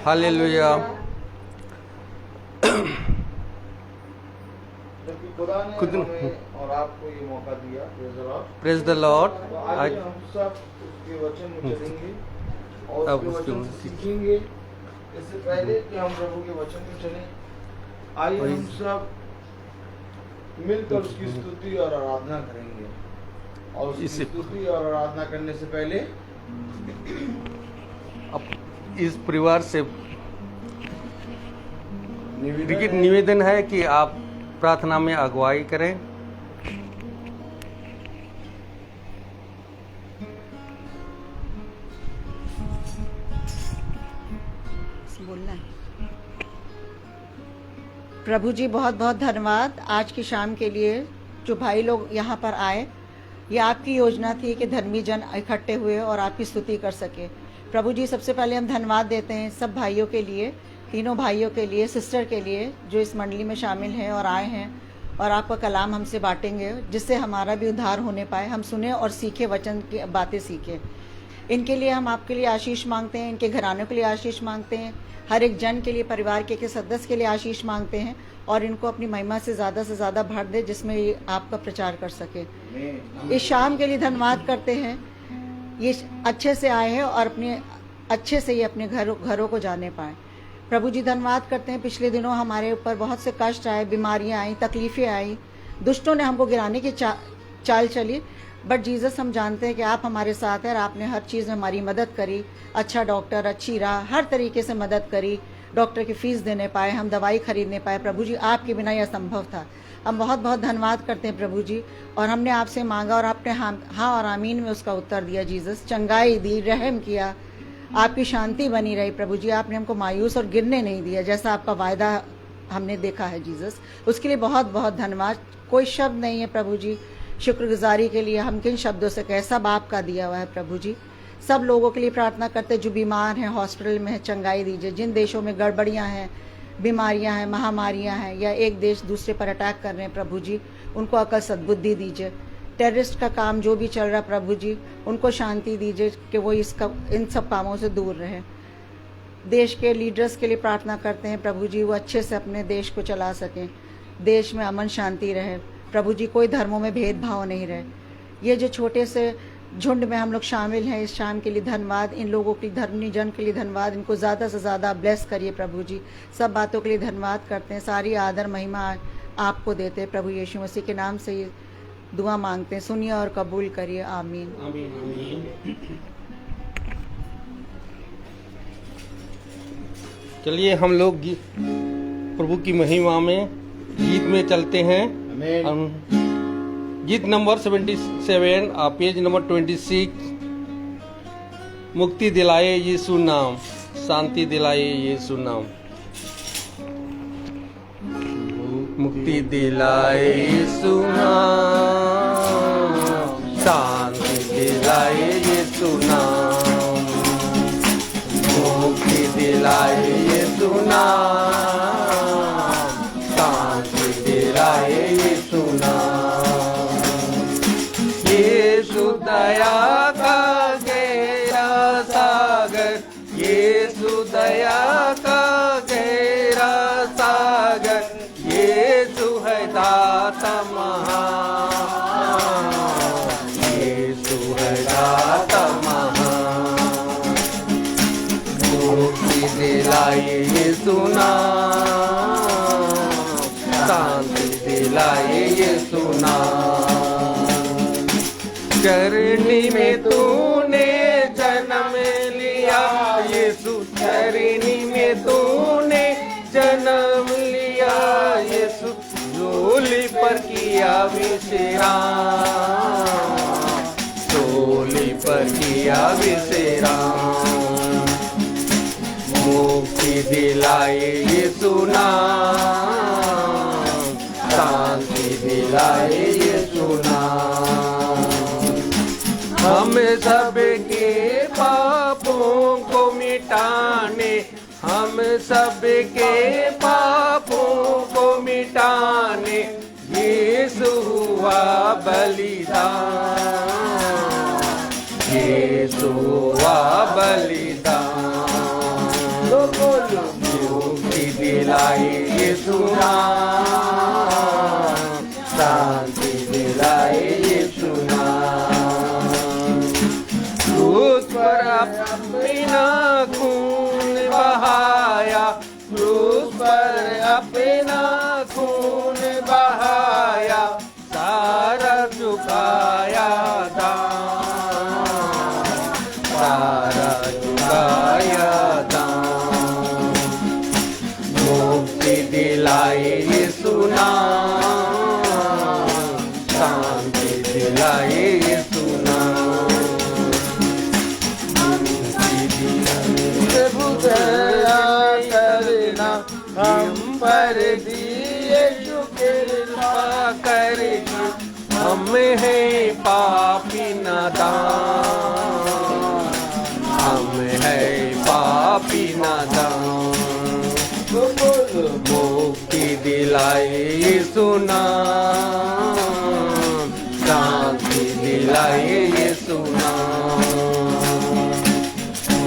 Hallelujah. जबकि खुदा ने हमें और आपको ये मौका दिया। Praise the Lord. तो आज हम सब उसके वचन में चलेंगे और अब उसके उसके वचन से सीखेंगे। इससे पहले कि हम प्रभु के वचन में चलें, आइए हम सब मिलकर उसकी स्तुति और आराधना करेंगे। और उसकी स्तुति और आराधना करने से पहले अब इस परिवार से निवेदन है कि आप प्रार्थना में अगुवाई करें। बोलना है। प्रभु जी बहुत बहुत धन्यवाद आज की शाम के लिए। जो भाई लोग यहाँ पर आए, ये आपकी योजना थी कि धर्मी जन इकट्ठे हुए और आपकी स्तुति कर सके। प्रभु जी सबसे पहले हम धन्यवाद देते हैं सब भाइयों के लिए, तीनों भाइयों के लिए, सिस्टर के लिए जो इस मंडली में शामिल हैं और आए हैं और आपका कलाम हमसे बांटेंगे, जिससे हमारा भी उद्धार होने पाए। हम सुने और सीखे, वचन की बातें सीखें। इनके लिए हम आपके लिए आशीष मांगते हैं, इनके घरानों के लिए आशीष मांगते हैं, हर एक जन के लिए, परिवार के सदस्य के लिए आशीष मांगते हैं और इनको अपनी महिमा से ज़्यादा भर दे, जिसमें ये आपका प्रचार कर सके। इस शाम के लिए धन्यवाद करते हैं, ये अच्छे से आए हैं और अपने अच्छे से ये अपने घरों को जाने पाए। प्रभु जी धन्यवाद करते हैं, पिछले दिनों हमारे ऊपर बहुत से कष्ट आए, बीमारियां आई, तकलीफ़ें आई, दुष्टों ने हमको गिराने की चाल चली, बट जीसस हम जानते हैं कि आप हमारे साथ हैं और आपने हर चीज़ में हमारी मदद करी। अच्छा डॉक्टर, अच्छी राह, हर तरीके से मदद करी। डॉक्टर की फ़ीस देने पाए, हम दवाई खरीदने पाए। प्रभु जी आपके बिना यह असंभव था। हम बहुत बहुत धन्यवाद करते हैं प्रभु जी। और हमने आपसे मांगा और आपने हाँ और आमीन में उसका उत्तर दिया। जीसस चंगाई दी, रहम किया, आपकी शांति बनी रही। प्रभु जी आपने हमको मायूस और गिरने नहीं दिया, जैसा आपका वायदा हमने देखा है जीसस, उसके लिए बहुत बहुत धन्यवाद। कोई शब्द नहीं है प्रभु जी शुक्रगुजारी के लिए, हम किन शब्दों से कहें, सब आपका दिया हुआ है प्रभु जी। सब लोगों के लिए प्रार्थना करते जो बीमार हैं, हॉस्पिटल में हैं, चंगाई दीजिए। जिन देशों में गड़बड़ियां हैं, बीमारियां हैं, महामारियां हैं, या एक देश दूसरे पर अटैक कर रहे हैं प्रभु जी, उनको अकल सद्बुद्धि दीजिए। टेररिस्ट का काम जो भी चल रहा प्रभु जी, उनको शांति दीजिए कि वो इन सब कामों से दूर रहें। देश के लीडर्स के लिए प्रार्थना करते हैं प्रभु जी, वो अच्छे से अपने देश को चला सकें, देश में अमन शांति रहे प्रभु जी, कोई धर्मों में भेदभाव नहीं रहे। ये जो छोटे से झुंड में हम लोग शामिल हैं, इस शाम के लिए धन्यवाद। इन लोगों के धर्मी जन के लिए धन्यवाद, इनको ज़्यादा से ज़्यादा ब्लेस करिए प्रभु जी। सब बातों के लिए धन्यवाद करते हैं, सारी आदर महिमा आपको देते हैं प्रभु यीशु मसीह के नाम से ये दुआ मांगते हैं, सुनिए और कबूल करिए, आमीन। चलिए हम लोग प्रभु की महिमा में गीत में चलते हैं। गीत नंबर 77, पेज नंबर 26। मुक्ति दिलाए यीशु नाम, शांति दिलाए यीशु नाम। मुक्ति दिलाए यीशु नाम, शांति दिलाए यीशु नाम। मुक्ति दिलाए यीशु नाम, शांति दिलाए यीशु नाम। यीशु दया का गहरा सागर, यीशु दया का गहरा सागर, यीशु है दाता महान, यीशु है दाता महान। मुक्ति दिलाए यीशु नाम, शांति दिलाए यीशु नाम। चरनी में तूने जन्म लिया यीशु, चरनी में तूने जन्म लिया यीशु, झोली पर किया विश्राम, झोली पर किया विश्राम। मुक्ति दिलाए यीशु नाम, शांति दिलाए यीशु नाम। हम सबके पापों को मिटाने, हम सबके पापों को मिटाने यीशु हुआ बलिदान, यीशु हुआ बलिदान। बोलो मुक्ति दिलाई यीशु नाम, शांति दिलाई यीशु नाम। क्रूस पर अपना खून बहाया, क्रूस पर अपना खून बहाया, सारा चुकाया दाम, सारा चुकाया दाम। मुक्ति दिलाई यीशु नाम, शांति दिलाई यीशु नाम। प्रभु दया करना हम पर दिए कृपा करना, हम है पापी नादान, हम है पापी नादान। मुक्ति दिलाई यीशु नाम, शांति दिलाई यीशु नाम।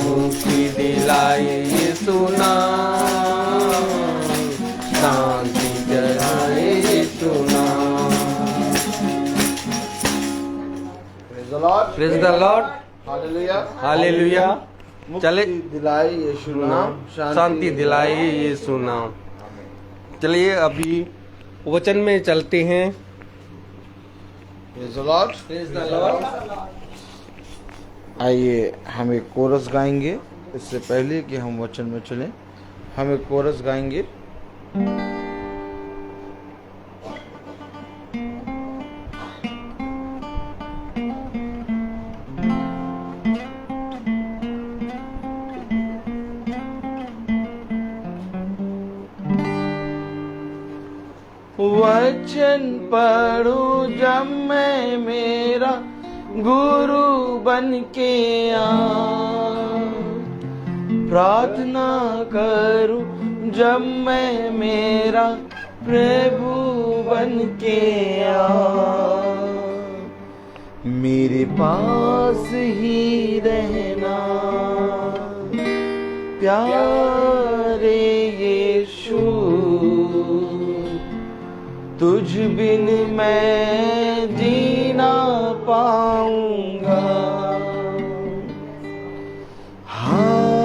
मुक्ति दिलाई यीशु नाम, शांति दिलाई यीशु नाम। Praise the Lord. Praise the Lord, Hallelujah. Hallelujah. चले मुक्ति दिलाई यीशु नाम, शांति दिलाई यीशु नाम। चलिए अभी वचन में चलते हैं। Praise the Lord. Praise the Lord. आइए हम एक कोरस गाएंगे। इससे पहले कि हम वचन में चलें, हम एक कोरस गाएंगे। वचन पढ़ूं जब मैं मेरा गुरु बन के प्रार्थना करूं जब मैं मेरा प्रभु बन के मेरे पास ही रहना प्यारे यीशु, तुझ बिन मैं जीना पाऊंगा।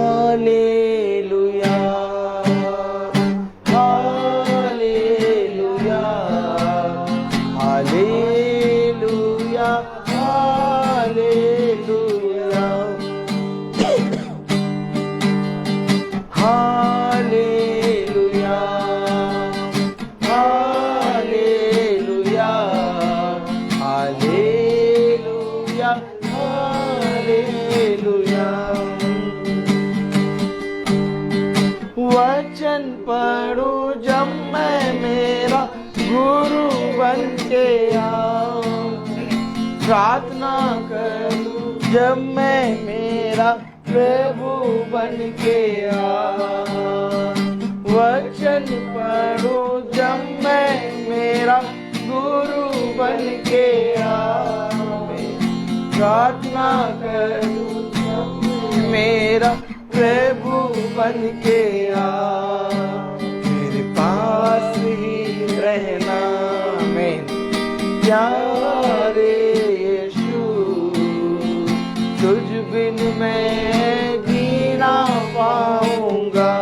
Hallelujah, hallelujah, hallelujah, hallelujah, hallelujah, hallelujah, hallelujah, hallelujah. वचन पढ़ो जब मैं मेरा गुरु बन के प्रार्थना करूं जब मैं मेरा प्रभु बन के वचन पढ़ो जब मैं मेरा गुरु बन के प्रार्थना करूं जब मैं मेरा प्रभु बन के मेरे पास ही रहना मैं प्यारे यीशु, तुझ बिन मैं जीना पाऊंगा।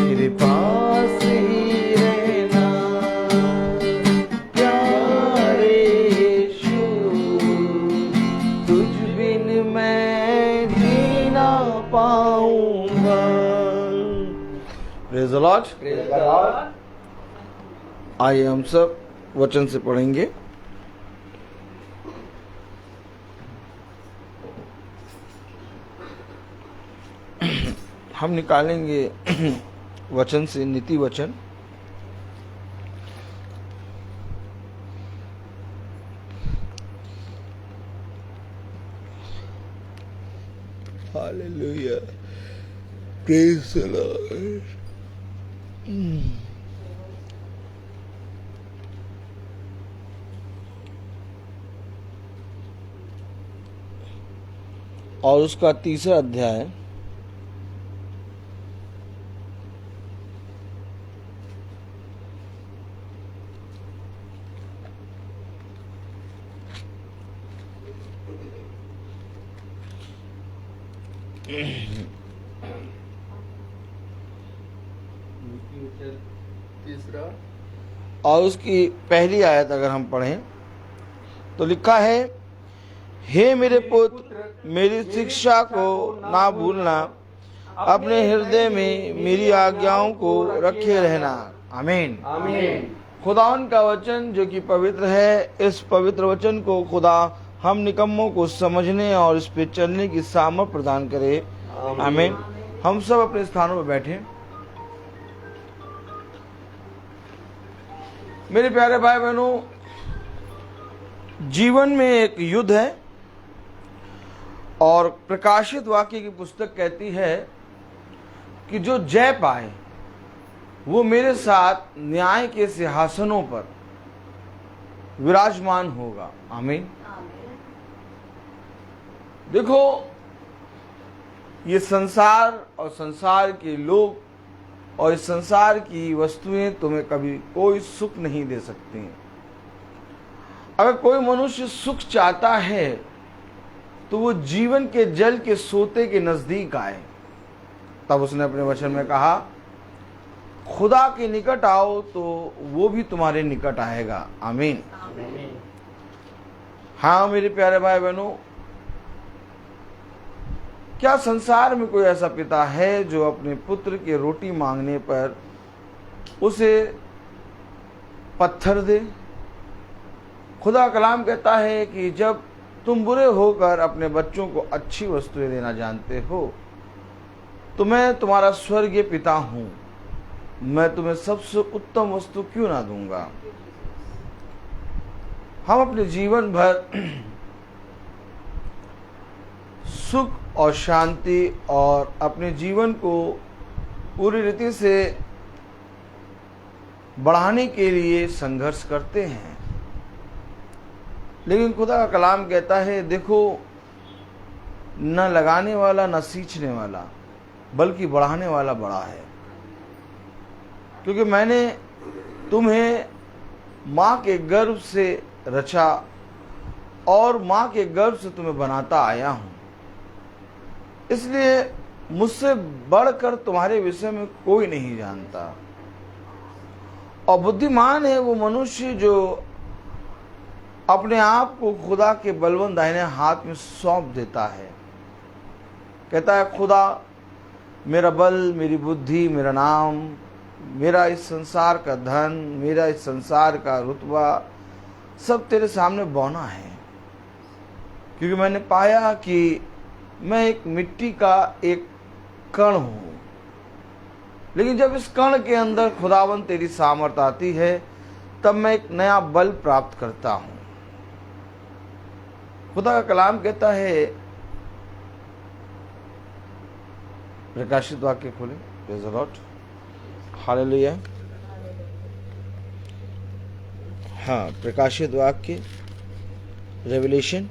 मेरे पास ही रहना प्यारे यीशु, तुझ बिन मैं जीना पाऊंगा। Praise the Lord. आइए हम सब वचन से पढ़ेंगे। हम निकालेंगे वचन से नीति वचन। Hallelujah, praise the Lord. और उसका 3रा अध्याय तीसरा और उसकी पहली आयत अगर हम पढ़ें तो लिखा है, हे मेरे पुत्र, मेरी शिक्षा को ना भूलना, अपने हृदय में मेरी आज्ञाओं को रखे रहना। आमीन। आमीन। खुदावन का वचन जो कि पवित्र है, इस पवित्र वचन को खुदा हम निकम्मों को समझने और इस पे चलने की सामर्थ प्रदान करे। आमीन। हम सब अपने स्थानों पर बैठे। मेरे प्यारे भाई बहनों, जीवन में एक युद्ध है और प्रकाशित वाक्य की पुस्तक कहती है कि जो जय पाए वो मेरे साथ न्याय के सिंहासनों पर विराजमान होगा। आमीन। देखो, ये संसार और संसार के लोग और इस संसार की वस्तुएं तुम्हें कभी कोई सुख नहीं दे सकती हैं। अगर कोई मनुष्य सुख चाहता है तो वो जीवन के जल के सोते के नजदीक आए। तब उसने अपने वचन में कहा, खुदा के निकट आओ तो वो भी तुम्हारे निकट आएगा। आमीन। हाँ मेरे प्यारे भाई बहनों, क्या संसार में कोई ऐसा पिता है जो अपने पुत्र के रोटी मांगने पर उसे पत्थर दे? खुदा कलाम कहता है कि जब तुम बुरे होकर अपने बच्चों को अच्छी वस्तुएं देना जानते हो तो मैं तुम्हारा स्वर्गीय पिता हूं, मैं तुम्हें सबसे उत्तम वस्तु क्यों ना दूंगा। हम अपने जीवन भर सुख और शांति और अपने जीवन को पूरी रीति से बढ़ाने के लिए संघर्ष करते हैं, लेकिन खुदा का कलाम कहता है, देखो, न लगाने वाला न सींचने वाला बल्कि बढ़ाने वाला बड़ा है, क्योंकि मैंने तुम्हें माँ के गर्भ से रचा और माँ के गर्भ से तुम्हें बनाता आया हूँ। इसलिए मुझसे बढ़कर तुम्हारे विषय में कोई नहीं जानता। और बुद्धिमान है वो मनुष्य जो अपने आप को खुदा के बलवंत दाहिने हाथ में सौंप देता है। कहता है, खुदा मेरा बल, मेरी बुद्धि, मेरा नाम, मेरा इस संसार का धन, मेरा इस संसार का रुतबा सब तेरे सामने बौना है, क्योंकि मैंने पाया कि मैं एक मिट्टी का एक कण हूं। लेकिन जब इस कण के अंदर खुदावन तेरी सामर्थ आती है तब मैं एक नया बल प्राप्त करता हूं। खुदा का कलाम कहता है, प्रकाशित वाक्य खोले, प्रेज़ द लॉर्ड, हालेलुया। हाँ, प्रकाशित वाक्य, revelation,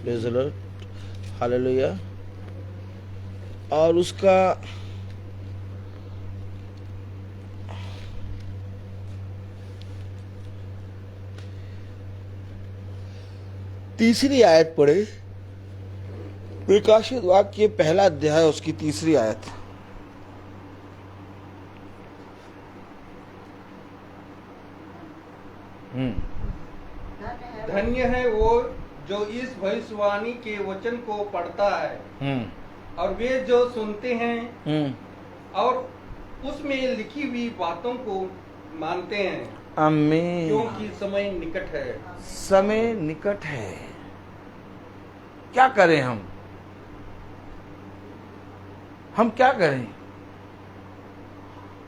praise the Lord, hallelujah. और उसका 3री आयत पढ़े। प्रकाशित वाक्य 1 अध्याय उसकी 3री आयत। धन्य है वो जो इस भविष्यवाणी के वचन को पढ़ता है और वे जो सुनते हैं और उसमें लिखी हुई बातों को मानते हैं। आमीन। क्योंकि समय निकट है। समय निकट है। क्या करें हम क्या करें?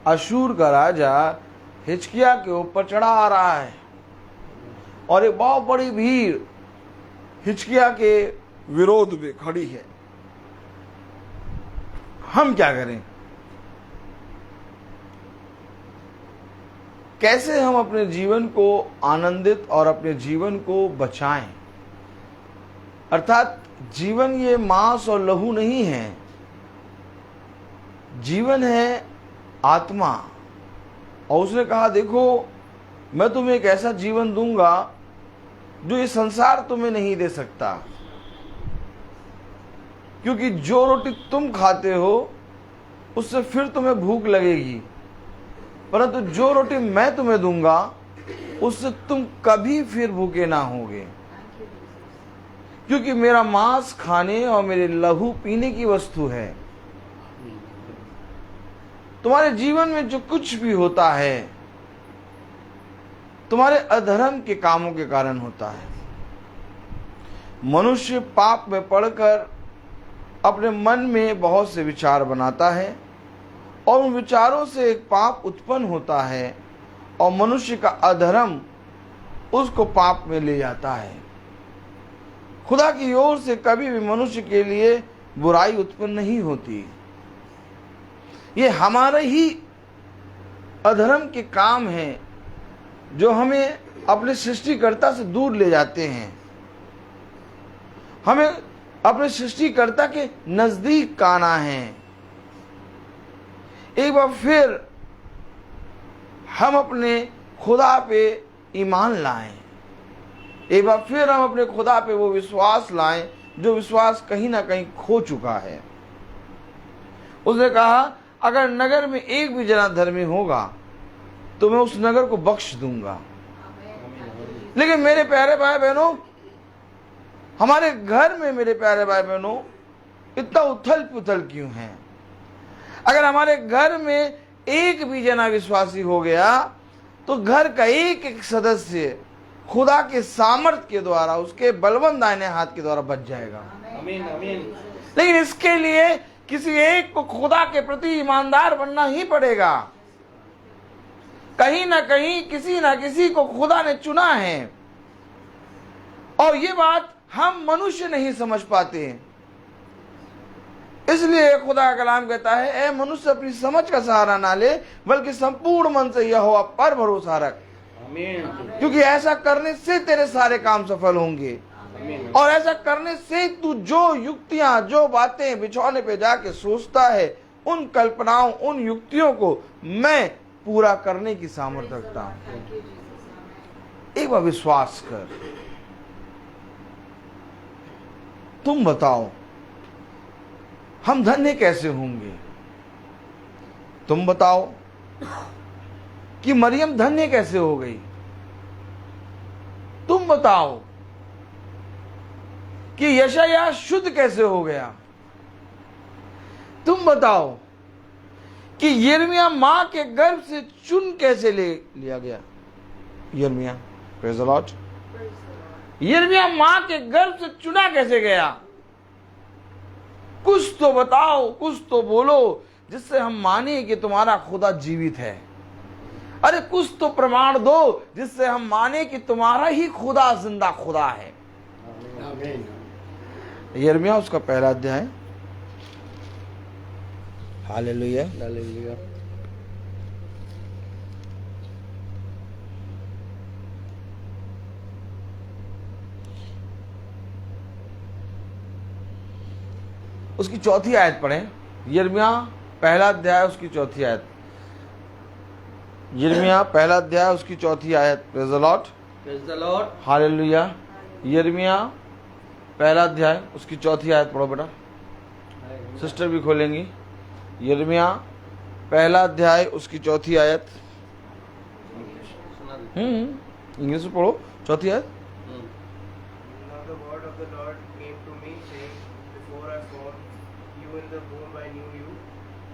अशूर का राजा हिजकिय्याह के ऊपर चढ़ा आ रहा है और एक बहुत बड़ी भीड़ हिजकिय्याह के विरोध में खड़ी है। हम क्या करें? कैसे हम अपने जीवन को आनंदित और अपने जीवन को बचाएं? अर्थात जीवन ये मांस और लहू नहीं है, जीवन है आत्मा। और उसने कहा देखो मैं तुम्हें एक ऐसा जीवन दूंगा जो ये संसार तुम्हें नहीं दे सकता, क्योंकि जो रोटी तुम खाते हो उससे फिर तुम्हें भूख लगेगी, परंतु जो रोटी मैं तुम्हें दूंगा उससे तुम कभी फिर भूखे ना होगे, क्योंकि मेरा मांस खाने और मेरे लहू पीने की वस्तु है। तुम्हारे जीवन में जो कुछ भी होता है तुम्हारे अधर्म के कामों के कारण होता है। मनुष्य पाप में पड़कर अपने मन में बहुत से विचार बनाता है और उन विचारों से एक पाप उत्पन्न होता है और मनुष्य का अधर्म उसको पाप में ले जाता है। खुदा की ओर से कभी भी मनुष्य के लिए बुराई उत्पन्न नहीं होती। ये हमारे ही अधर्म के काम हैं जो हमें अपने सृष्टिकर्ता से दूर ले जाते हैं, हमें अपने सृष्टिकर्ता के नजदीक आना है। एक बार फिर हम अपने खुदा पे ईमान लाएं, एक बार फिर हम अपने खुदा पे वो विश्वास लाएं जो विश्वास कहीं ना कहीं खो चुका है। उसने कहा अगर नगर में एक भी जना धर्मी होगा तो मैं उस नगर को बख्श दूंगा। लेकिन मेरे प्यारे भाई बहनों, हमारे घर में मेरे प्यारे भाई बहनों इतना उथल पुथल क्यों है? अगर हमारे घर में एक भी जना विश्वासी हो गया तो घर का एक एक सदस्य खुदा के सामर्थ के द्वारा, उसके बलवंत दाहिने हाथ के द्वारा बच जाएगा। आमीन आमीन। लेकिन इसके लिए किसी एक को खुदा के प्रति ईमानदार बनना ही पड़ेगा। कहीं ना कहीं किसी ना किसी को खुदा ने चुना है और ये बात हम मनुष्य नहीं समझ पाते। इसलिए खुदा का कलाम कहता है ऐ मनुष्य अपनी समझ का सहारा ना ले बल्कि संपूर्ण मन से यहोवा पर भरोसा रख, क्योंकि ऐसा करने से तेरे सारे काम सफल होंगे। और ऐसा करने से तू जो युक्तियां, जो बातें बिछौने पे जाके सोचता है, उन कल्पनाओं, उन युक्तियों को मैं पूरा करने की सामर्थ्य रखता हूं। एक बार विश्वास कर। तुम बताओ हम धन्य कैसे होंगे? तुम बताओ कि मरियम धन्य कैसे हो गई? तुम बताओ कि यशायाह शुद्ध कैसे हो गया? तुम बताओ कि यिर्मयाह मां के गर्भ से चुन कैसे ले लिया गया? यिर्मयाह, प्रेज़ द लॉर्ड। यिर्मयाह मां के गर्भ से चुना कैसे गया? कुछ तो बताओ, कुछ तो बोलो जिससे हम माने कि तुम्हारा खुदा जीवित है। अरे कुछ तो प्रमाण दो जिससे हम माने कि तुम्हारा ही खुदा जिंदा खुदा है। यिर्मयाह उसका पहला अध्याय। Hallelujah hallelujah. उसकी चौथी आयत पढ़ें। यिर्मयाह पहला अध्याय उसकी चौथी आयत। यिर्मयाह पहला अध्याय उसकी चौथी आयत। Praise the Lord, praise the Lord, hallelujah. यिर्मयाह पहला अध्याय उसकी चौथी आयत पढ़ो बेटा, सिस्टर भी खोलेंगी। यिर्मयाह पहला अध्याय उसकी चौथी आयत। इंग्लिश में पढ़ो, चौथी आयत। Now the word of the Lord came to me, saying, Before I formed you in the womb I knew you,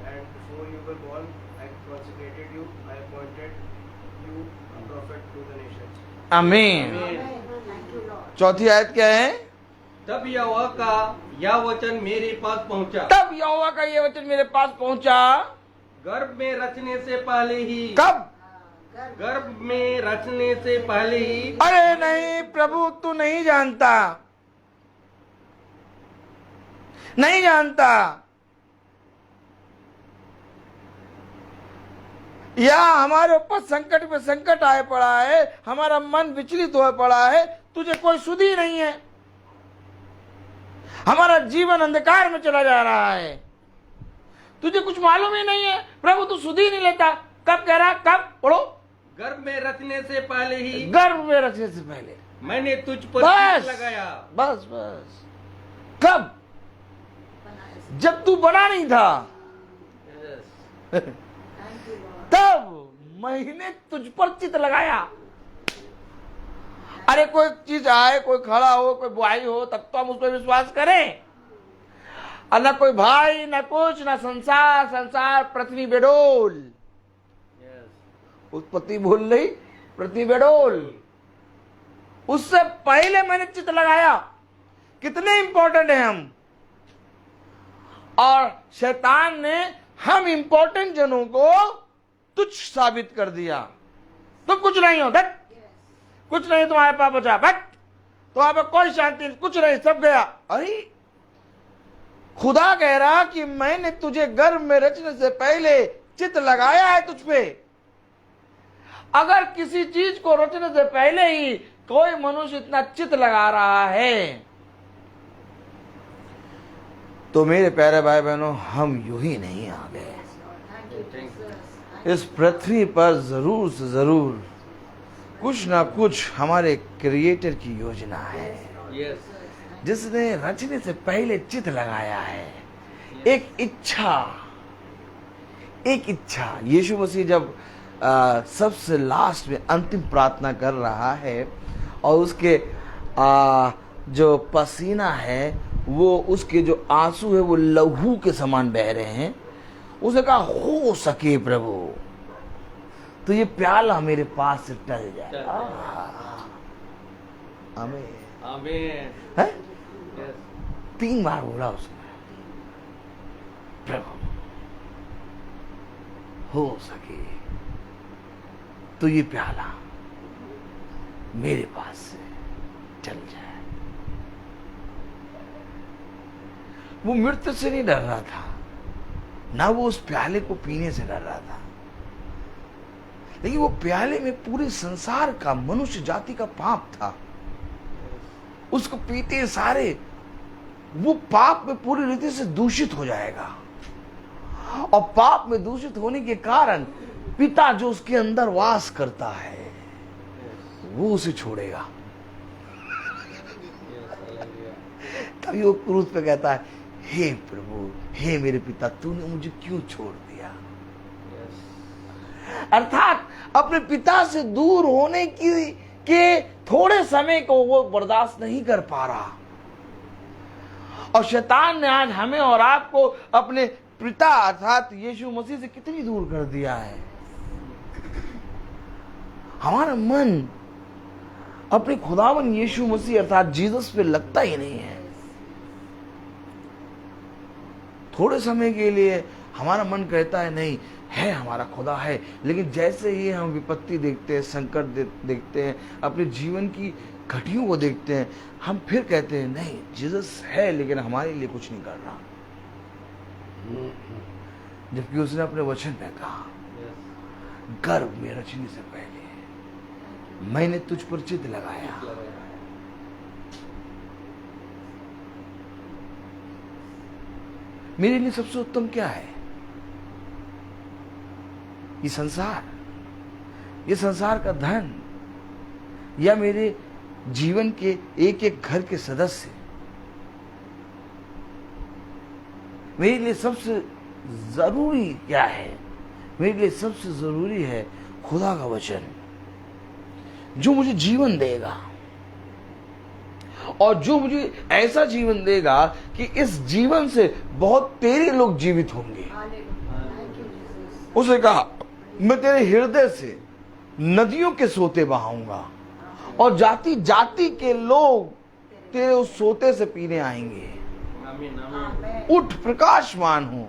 and before you were born I consecrated you, I appointed you a prophet to the nations. आमीन। चौथी आयत क्या है? तब यहोवा का यह वचन मेरे पास पहुंचा। तब यहोवा का ये वचन मेरे पास पहुंचा। गर्भ में रचने से पहले ही। कब? गर्भ में रचने से पहले ही। अरे नहीं प्रभु, तू नहीं जानता, नहीं जानता। या हमारे ऊपर संकट पे संकट आए पड़ा है, हमारा मन विचलित हो पड़ा है, तुझे कोई सुध ही नहीं है। हमारा जीवन अंधकार में चला जा रहा है, तुझे कुछ मालूम ही नहीं है। प्रभु तू सुध ही नहीं लेता। कब कह रहा, कब पढ़ो, गर्भ में रचने से पहले ही, गर्भ में रचने से पहले मैंने तुझ पर बस चित्त लगाया। बस बस, कब, जब तू बना नहीं था तब मैंने तुझ पर चित्त लगाया। अरे कोई चीज आए, कोई खड़ा हो, कोई बुआई हो, तब तो हम उस पर विश्वास करें। और न कोई भाई, न कुछ, न संसार, संसार पृथ्वी बेडोल। उत्पत्ति बोल रही, पृथ्वी बेडोल। उससे पहले मैंने चित्त लगाया। कितने इंपॉर्टेंट है हम। और शैतान ने हम इंपॉर्टेंट जनों को तुच्छ साबित कर दिया। तुम कुछ नहीं हो, बट कुछ नहीं तुम्हारे पास बचा, बट तुम्हारे पास कोई शांति, कुछ नहीं, सब गया। अरे खुदा कह रहा कि मैंने तुझे गर्भ में रचने से पहले चित्त लगाया है तुझ पे। अगर किसी चीज को रचने से पहले ही कोई मनुष्य इतना चित्त लगा रहा है, तो मेरे प्यारे भाई बहनों, हम यूं ही नहीं आ गए। इस पृथ्वी पर जरूर से जरूर कुछ ना कुछ हमारे क्रिएटर की योजना है, जिसने रचने से पहले चित्त लगाया है। एक इच्छा। यीशु मसीह जब सबसे लास्ट में अंतिम प्रार्थना कर रहा है और उसके जो पसीना है, वो उसके जो आंसू है वो लहू के समान बह रहे हैं, उसने कहा हो सके प्रभु तो ये प्याला मेरे पास से टल जाए। आमीन आमीन। है? 3 बार बोला उसने, प्रभु हो सके तो ये प्याला मेरे पास से चल जाए। वो मृत्यु से नहीं डर रहा था, ना वो उस प्याले को पीने से डर रहा था, लेकिन वो प्याले में पूरे संसार का, मनुष्य जाति का पाप था। उसको पीते सारे वो पाप में पूरी रीति से दूषित हो जाएगा, और पाप में दूषित होने के कारण पिता जो उसके अंदर वास करता है वो उसे छोड़ेगा। तभी वो क्रूस पे कहता है, हे प्रभु, हे मेरे पिता, तूने मुझे क्यों छोड़ दिया। अर्थात अपने पिता से दूर होने के थोड़े समय को वो बर्दाश्त नहीं कर पा रहा। और शैतान ने आज हमें और आपको अपने पिता अर्थात यीशु मसीह से कितनी दूर कर दिया है। हमारा मन अपने खुदावन यीशु मसीह अर्थात जीसस पे लगता ही नहीं है। थोड़े समय के लिए हमारा मन कहता है नहीं है, हमारा खुदा है, लेकिन जैसे ही हम विपत्ति देखते हैं, संकट देखते हैं, अपने जीवन की घटियों को देखते हैं, हम फिर कहते हैं नहीं, जीसस है लेकिन हमारे लिए कुछ नहीं कर रहा। जबकि उसने अपने वचन में कहा, गर्भ में रचने से पहले मैंने तुझ पर चित्त लगाया। मेरे लिए सबसे उत्तम क्या है? ये संसार का धन, या मेरे जीवन के एक एक घर के सदस्य? मेरे लिए सबसे जरूरी क्या है? मेरे लिए सबसे जरूरी है खुदा का वचन, जो मुझे जीवन देगा, और जो मुझे ऐसा जीवन देगा कि इस जीवन से बहुत तेरे लोग जीवित होंगे। उसने कहा, मैं तेरे हृदय से नदियों के सोते बहाऊंगा, और जाति जाति के लोग तेरे उस सोते से पीने आएंगे। उठ प्रकाशमान हो,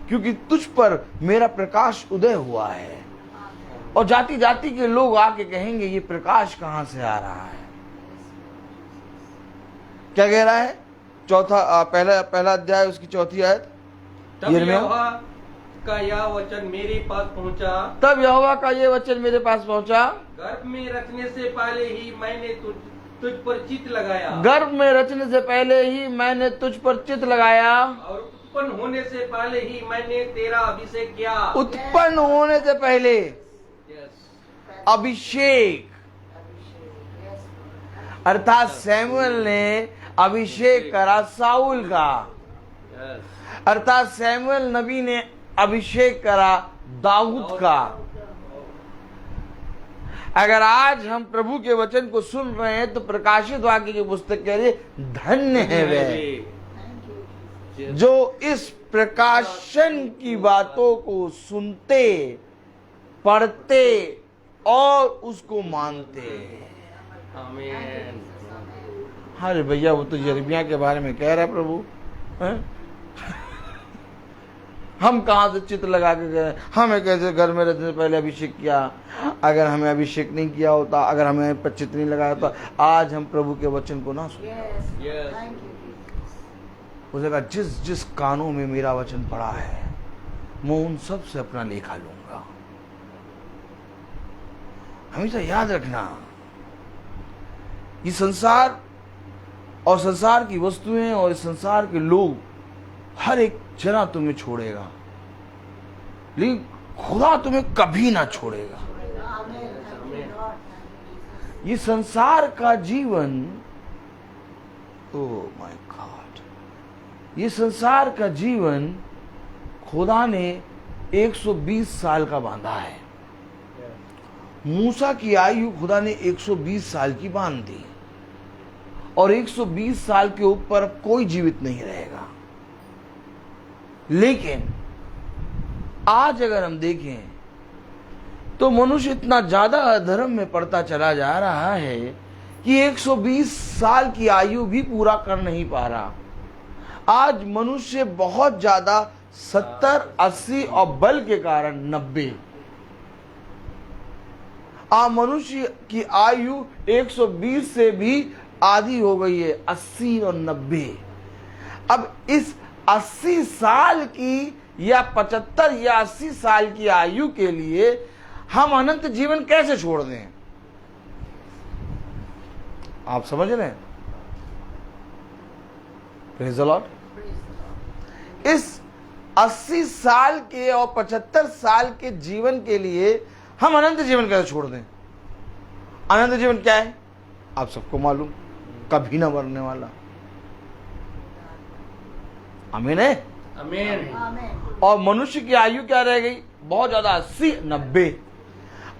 क्योंकि तुझ पर मेरा प्रकाश उदय हुआ है। और जाति जाति के लोग आके कहेंगे, ये प्रकाश कहां से आ रहा है? क्या कह रहा है? पहला अध्याय उसकी 4 आयत। तब यहोवा का यह वचन मेरे पास पहुंचा, गर्भ में रचने से पहले ही मैंने तुझ पर चित्त लगाया, गर्भ में रचने से पहले ही मैंने तुझ पर चित्त लगाया, और उत्पन्न होने से पहले ही मैंने तेरा अभिषेक किया। उत्पन्न होने से पहले Yes. अभिषेक, अर्थात सैमुअल ने अभिषेक करा साउल का, Yes. अर्थात सैमुअल नबी ने अभिषेक करा दाऊद का। अगर आज हम प्रभु के वचन को सुन रहे हैं तो प्रकाशित वाक्य की पुस्तक कह रही है धन्य है वे जो इस प्रकाशन की बातों को सुनते, पढ़ते और उसको मानते। आमीन। अरे भैया वो तो यिर्मयाह के बारे में कह रहा है प्रभु, हैं? हम कहाँ से चित्र लगा के गए, हमें कैसे घर में रहने से पहले अभिषेक किया। अगर हमें अभिषेक नहीं किया होता, अगर हमें पर चित्र नहीं लगाया होता, आज हम प्रभु के वचन को ना सुनते। Yes. उसने कहा जिस जिस कानों में मेरा वचन पड़ा है मैं उन सब से अपना लेखा लूंगा। हमेशा याद रखना, ये संसार और संसार की वस्तुएं और इस संसार के लोग हर एक जना तुम्हें छोड़ेगा, लेकिन खुदा तुम्हें कभी ना छोड़ेगा। ये संसार का जीवन, ओ माय गॉड, ये संसार का जीवन खुदा ने 120 साल का बांधा है। मूसा की आयु खुदा ने 120 साल की बांध दी, और 120 साल के ऊपर कोई जीवित नहीं रहेगा। लेकिन आज अगर हम देखें तो मनुष्य इतना ज्यादा अधर्म में पड़ता चला जा रहा है कि 120 साल की आयु भी पूरा कर नहीं पा रहा। आज मनुष्य बहुत ज्यादा 70, 80 और बल के कारण 90। मनुष्य की आयु 120 से भी आधी हो गई है, 80 और 90। अब इस 80 साल की या 75 या 80 साल की आयु के लिए हम अनंत जीवन कैसे छोड़ दें? आप समझ रहे हैं? Praise the Lord. इस 80 साल के और 75 साल के जीवन के लिए हम अनंत जीवन कैसे छोड़ दें? अनंत जीवन क्या है आप सबको मालूम, कभी ना मरने वाला। आमीन है? आमीन। और मनुष्य की आयु क्या रह गई? बहुत ज्यादा, 80, 90।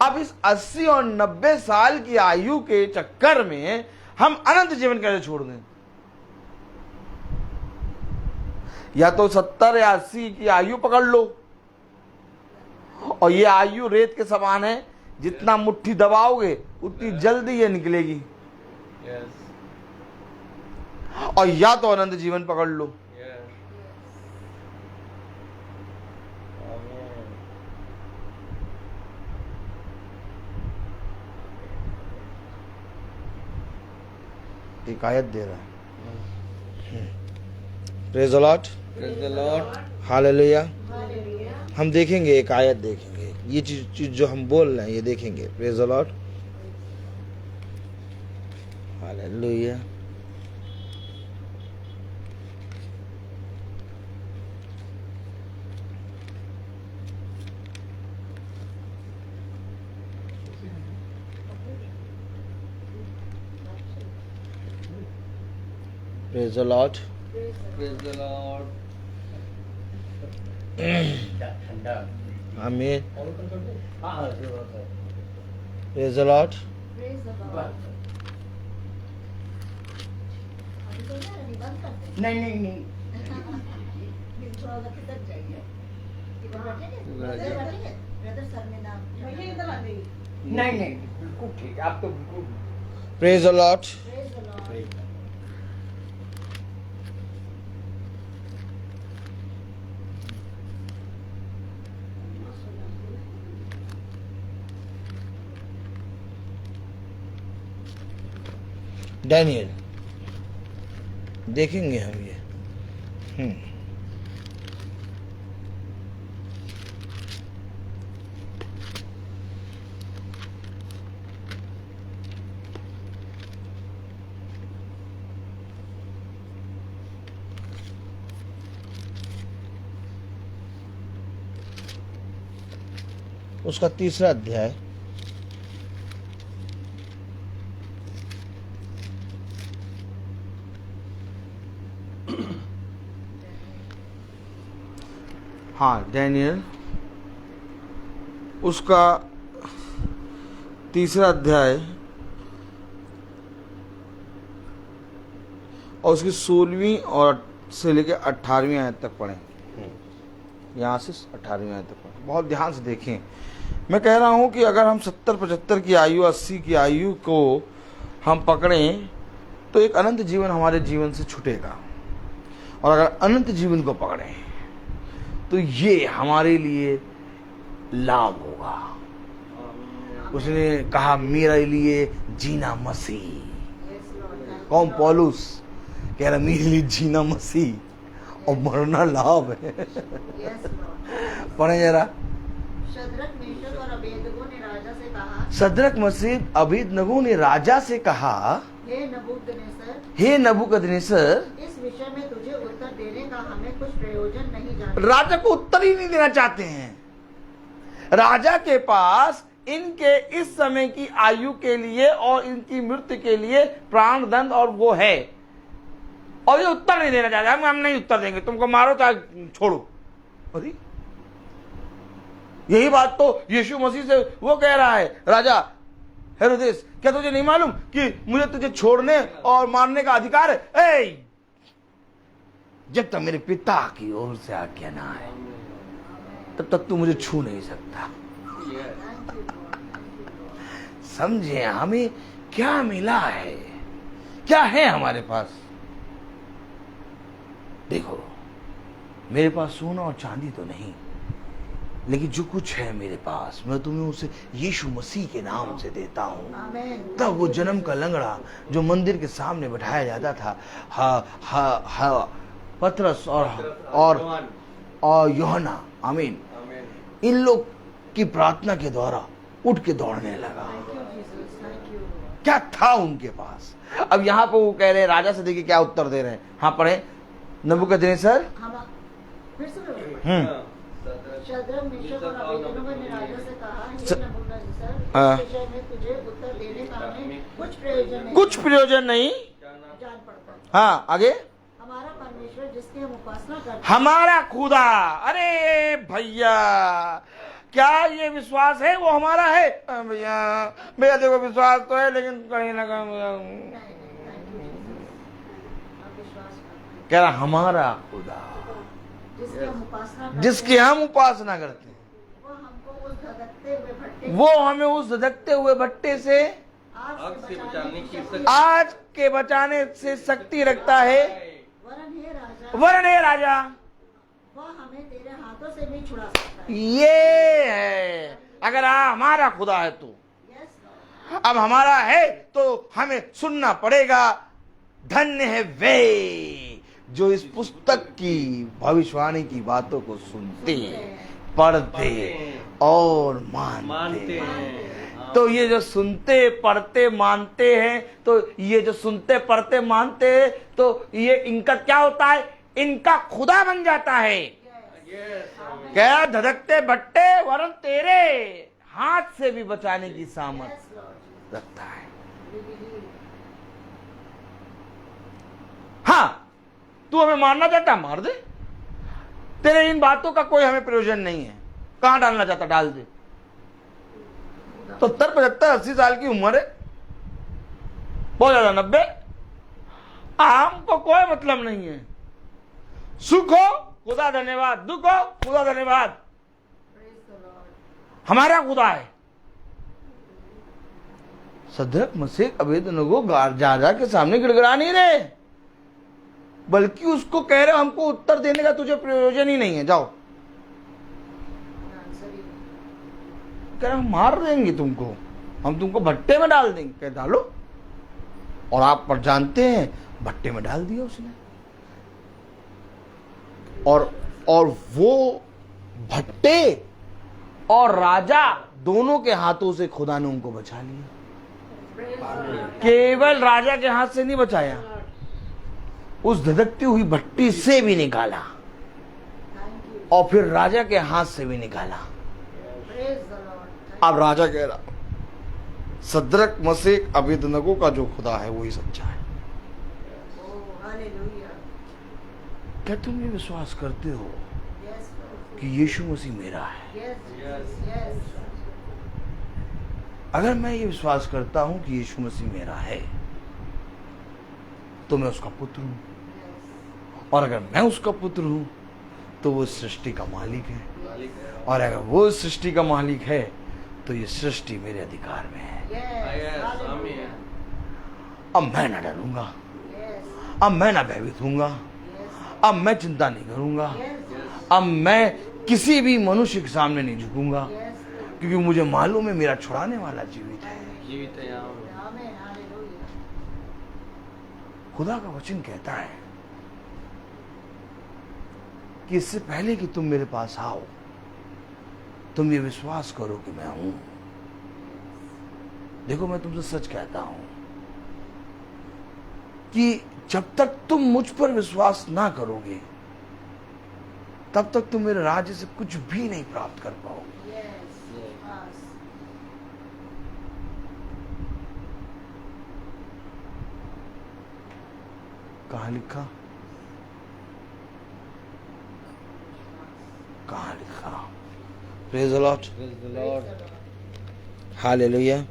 अब इस 80 और 90 साल की आयु के चक्कर में हम अनंत जीवन कैसे छोड़ दें? या तो 70 या 80 की आयु पकड़ लो, और ये आयु रेत के समान है, जितना मुट्ठी दबाओगे उतनी जल्दी ये निकलेगी। Yes. और या तो अनंत जीवन पकड़ लो। Yes. आमीन। एक आयत दे रहा है। Praise the Lord, Praise the Lord. Hallelujah. हम देखेंगे, एक आयत देखेंगे, ये चीज जो हम बोल रहे हैं ये देखेंगे। Praise the Lord, hallelujah. Praise the Lord. Praise the Lord. Amen. Praise the Lord. नहीं बिल्कुल ठीक है, आप तो बिल्कुल। Praise the Lord. डैनियल देखेंगे हम ये। उसका 3रा अध्याय, हाँ डैनियल उसका 3रा अध्याय और उसकी 16वीं और से लेकर 18वीं आयत तक पढ़ें। यहाँ से 18वीं आयत तक पढ़ें। बहुत ध्यान से देखें। मैं कह रहा हूँ कि अगर हम 70-75 की आयु, 80 की आयु को हम पकड़ें तो एक अनंत जीवन हमारे जीवन से छूटेगा, और अगर अनंत जीवन को पकड़ें तो ये हमारे लिए लाभ होगा। उसने कहा मेरे लिए जीना मसीह। कौन? पौलुस कह रहा मेरे लिए जीना मसीह और मरना लाभ है। पढ़े जरा। शद्रक, मेशक और अबेदनगो ने राजा से कहा, सदरक मसीह अबेदनगो ने राजा से कहा, हे नबूकदनेस्सर, हे नबूकदनेस्सर, इस विषय में तुझे उत्तर देने का हमें कुछ प्रयोजन नहीं जाना। राजा को उत्तर ही नहीं देना चाहते हैं। राजा के पास इनके इस समय की आयु के लिए और इनकी मृत्यु के लिए प्राण दंड और वो है, और ये उत्तर नहीं देना चाहते। हम नहीं उत्तर देंगे, तुमको मारो चाहे छोड़ो। अरे यही बात तो यीशु मसीह से वो कह रहा है, राजा हेरोदेस, क्या तुझे नहीं मालूम कि मुझे तुझे छोड़ने और मारने का अधिकार है? ए, जब तक मेरे पिता की ओर से आज्ञा ना आए तब तक तू मुझे छू नहीं सकता। समझे हमें क्या मिला है, क्या है हमारे पास। देखो मेरे पास सोना और चांदी तो नहीं, लेकिन जो कुछ है मेरे पास मैं तुम्हें उसे यीशु मसीह के नाम से देता हूँ। तब वो जन्म का लंगड़ा जो मंदिर के सामने बैठाया जाता था, पतरस और यूहन्ना, आमीन, इन लोग की प्रार्थना के द्वारा उठ के दौड़ने लगा। क्या था उनके पास। अब यहाँ पर वो कह रहे हैं, राजा से देखिए क्या उत्तर दे रहे हैं। हाँ पढ़े। नबूकदनेस्सर, फिर से शद्रक, मेशक और अबेदनगो ने राजा से कहा, हे नबूकदनेस्सर, इस विषय में तुझे उत्तर देने का हमें कुछ प्रयोजन नहीं जान पड़ता। हाँ आगे। हमारा परमेश्वर जिसकी हम उपासना करते हैं, हमारा खुदा। अरे भैया क्या ये विश्वास है वो हमारा है? भैया भैया देखो विश्वास तो है, लेकिन कहीं ना कहीं कह रहा हमारा खुदा जिसकी हम उपासना करते हैं, वो हमें उस धधकते हुए भट्टे से आज के बचाने से शक्ति रखता है। वरन हे राजा, वह हमें तेरे हाथों से भी छुड़ा सकता है। ये है अगर हमारा खुदा है तो। अब हमारा है तो हमें सुनना पड़ेगा। धन्य है वे जो इस पुस्तक की भविष्यवाणी की बातों को सुनते, पढ़ते और मानते हैं। तो ये जो सुनते, पढ़ते, मानते हैं, तो ये जो सुनते, पढ़ते, मानते हैं, तो ये इनका क्या होता है? इनका खुदा बन जाता है। क्या? धधकते भट्टे वरन तेरे हाथ से भी बचाने की सामर्थ रखता है। हाँ तू हमें मारना चाहता, मार दे। तेरे इन बातों का कोई हमें प्रयोजन नहीं है। कहां डालना चाहता, डाल दे। तो 70, 75, 80 साल की उम्र है, बहुत ज्यादा 90, हमको कोई मतलब नहीं है। सुख हो खुदा धन्यवाद, दुख हो खुदा धन्यवाद, हमारा खुदा है। सदरक, मेशक, अबेदनगो जा के सामने गिड़गिड़ा नहीं रहे, बल्कि उसको कह रहे हमको उत्तर देने का तुझे प्रयोजन ही नहीं है, जाओ। कह रहे हम मार देंगे तुमको, हम तुमको भट्टे में डाल देंगे। कह डालो। और आप पर जानते हैं भट्टे में डाल दिया उसने, और वो भट्टे और राजा दोनों के हाथों से खुदा ने उनको बचा लिया। केवल राजा के हाथ से नहीं बचाया, उस धधकती हुई भट्टी से भी निकाला और फिर राजा के हाथ से भी निकाला। अब राजा कह रहा, सदरक मसीह अबेदनगो का जो खुदा है वही सच्चा है। क्या तुम ये विश्वास करते हो कि यीशु मसीह मेरा है? अगर मैं ये विश्वास करता हूं कि यीशु मसीह मेरा है तो मैं उसका पुत्र हूं, और अगर मैं उसका पुत्र हूं तो वो सृष्टि का मालिक है, और अगर वो सृष्टि का मालिक है तो ये सृष्टि मेरे अधिकार में है। अब मैं ना डरूंगा, अब मैं ना भयभीत होऊंगा, अब मैं चिंता नहीं करूंगा, अब मैं किसी भी मनुष्य के सामने नहीं झुकूंगा, क्योंकि मुझे मालूम है मेरा छुड़ाने वाला जीवित है। खुदा का वचन कहता है कि इससे पहले कि तुम मेरे पास आओ, तुम ये विश्वास करो कि मैं हूं। देखो, मैं तुमसे सच कहता हूं कि जब तक तुम मुझ पर विश्वास ना करोगे तब तक तुम मेरे राज्य से कुछ भी नहीं प्राप्त कर पाओगे। कहां लिखा? कहां लिखा? Praise the Lord, hallelujah.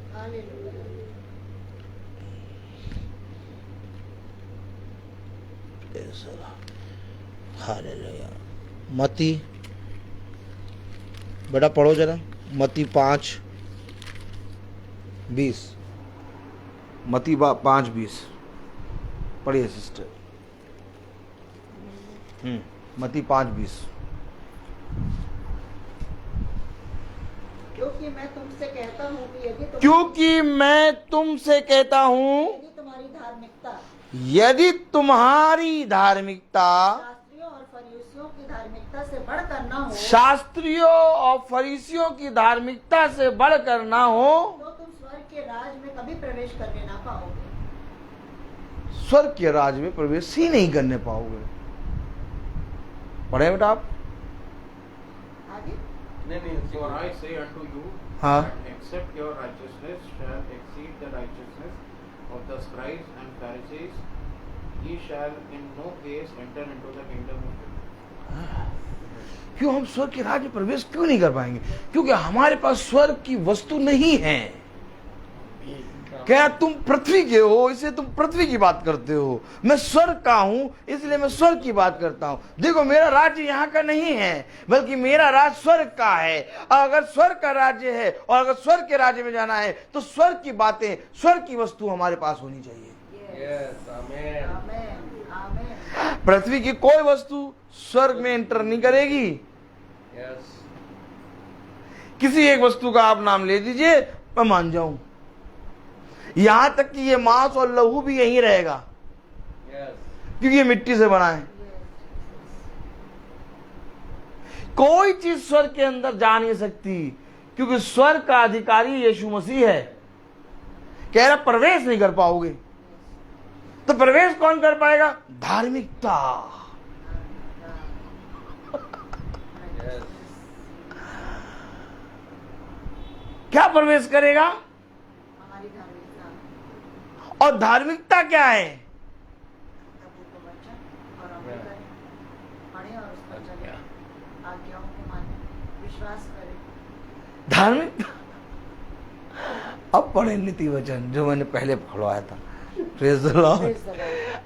Hallelujah. मत्ती, बेटा पढ़ो जरा, मत्ती 5:20। मत्ती 5:20 पढ़िए सिस्टर। मत्ती 5:20। क्योंकि मैं तुमसे कहता हूँ कि यदि यदि तुम्हारी धार्मिकता शास्त्रियों और फरीसियों की धार्मिकता से बढ़कर ना हो, शास्त्रियों और फरीसियों की धार्मिकता से बढ़कर ना हो, तो तुम स्वर्ग के राज में कभी प्रवेश करने ना पाओगे। स्वर्ग के राज में प्रवेश ही नहीं करने पाओगे। पढ़े बेटा आप? आगे नहीं, For I say unto you, हाँ। that except your righteousness shall exceed the righteousness of the scribes and Pharisees, ye shall in no case enter into the kingdom of heaven. क्यों हम स्वर्ग के राज्य में प्रवेश क्यों नहीं कर पाएंगे? क्योंकि हमारे पास स्वर्ग की वस्तु नहीं है। क्या तुम पृथ्वी के हो इसलिए तुम पृथ्वी की बात करते हो, मैं स्वर्ग का हूं इसलिए मैं स्वर्ग की बात करता हूं। देखो, मेरा राज्य यहाँ का नहीं है, बल्कि मेरा राज्य स्वर्ग का है। और अगर स्वर्ग का राज्य है और अगर स्वर्ग के राज्य में जाना है तो स्वर्ग की बातें, स्वर्ग की वस्तु हमारे पास होनी चाहिए। पृथ्वी की कोई वस्तु स्वर्ग में एंटर नहीं करेगी। किसी एक वस्तु का आप नाम ले दीजिए, मैं मान जाऊं, यहां तक कि ये मांस और लहू भी यहीं रहेगा, क्योंकि ये मिट्टी से बना है। कोई चीज स्वर्ग के अंदर जा नहीं सकती, क्योंकि स्वर्ग का अधिकारी यीशु मसीह है। कह रहा प्रवेश नहीं कर पाओगे। तो प्रवेश कौन कर पाएगा? धार्मिकता। क्या प्रवेश करेगा? हमारी धार्मिकता। और धार्मिकता क्या है? प्रभु को वचन और अमल करें, पढ़ें और उस पर चलें, आज्ञाओं को मानें, विश्वास करें। धार्मिकता। अब पढ़े नीति वचन जो मैंने पहले पढ़वाया था। Praise the Lord.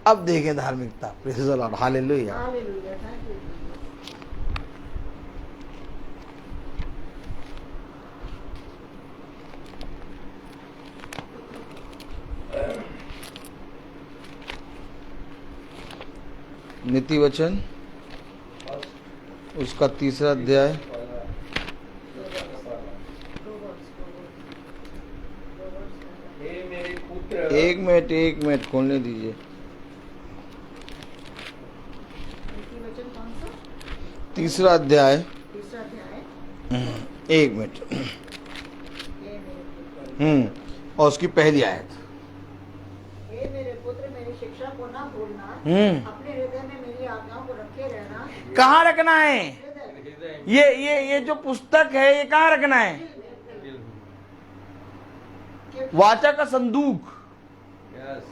अब देखें धार्मिकता। Praise the Lord, hallelujah. Hallelujah, thank you. नीति वचन उसका 3रा अध्याय। एक मिनट खोलने दीजिए। नीति वचन कौन सा? 3रा अध्याय। 3रा अध्याय। 1 मिनट। ये मेरे पुत्र, और उसकी पहली आयत। हे मेरे पुत्र, मेरी शिक्षा को ना भूलना, अपने हृदय में मेरी आज्ञाओं को रखे रहना। कहाँ रखना है? हृदय ये जो पुस्तक है ये कहाँ रखना है? वाचा का संदूक, यस,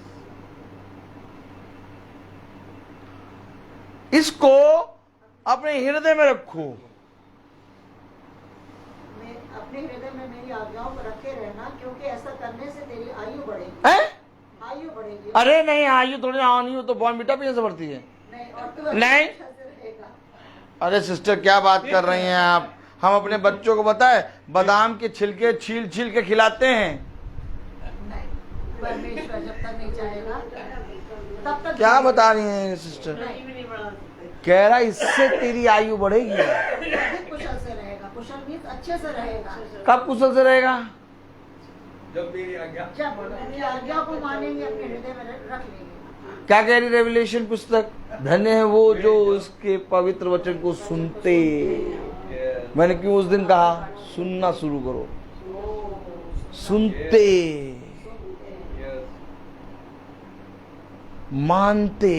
इसको अपने हृदय में रखो। मैं अपने हृदय में मेरी आज्ञाओं को रखे रहना, क्योंकि ऐसा करने से तेरी आयु बढ़ेगी। हैं? आयु बढ़ेगी। अरे नहीं, आयु थोड़ी आनी हो तो बॉर्नविटा पीने से बढ़ती है। नहीं, और तू नहीं। अच्छा से रहेगा। अरे सिस्टर क्या बात कर रही हैं आप? हम अपने बच्चों को बताए बादाम के छिलके छील छील के खिलाते हैं। नहीं, परमेश्वर जब तक नहीं चाहेगा तब तक क्या बता रही हैं सिस्टर? कह रहा इससे तेरी आयु बढ़ेगी। अधिक कुशल से रहेगा। कुशल मीन्स अच्छे से रहेगा। कब कुशल से रहेगा? जब मेरी आज्ञा, जब उनकी आज्ञा को मानेंगे, अपने हृदय में रख लेंगे। क्या कह रही रेवलेशन पुस्तक? धन्य है वो जो इसके पवित्र वचन को सुनते। यस, मैंने क्यों उस दिन कहा सुनना शुरू करो, सुनते, यस, मानते,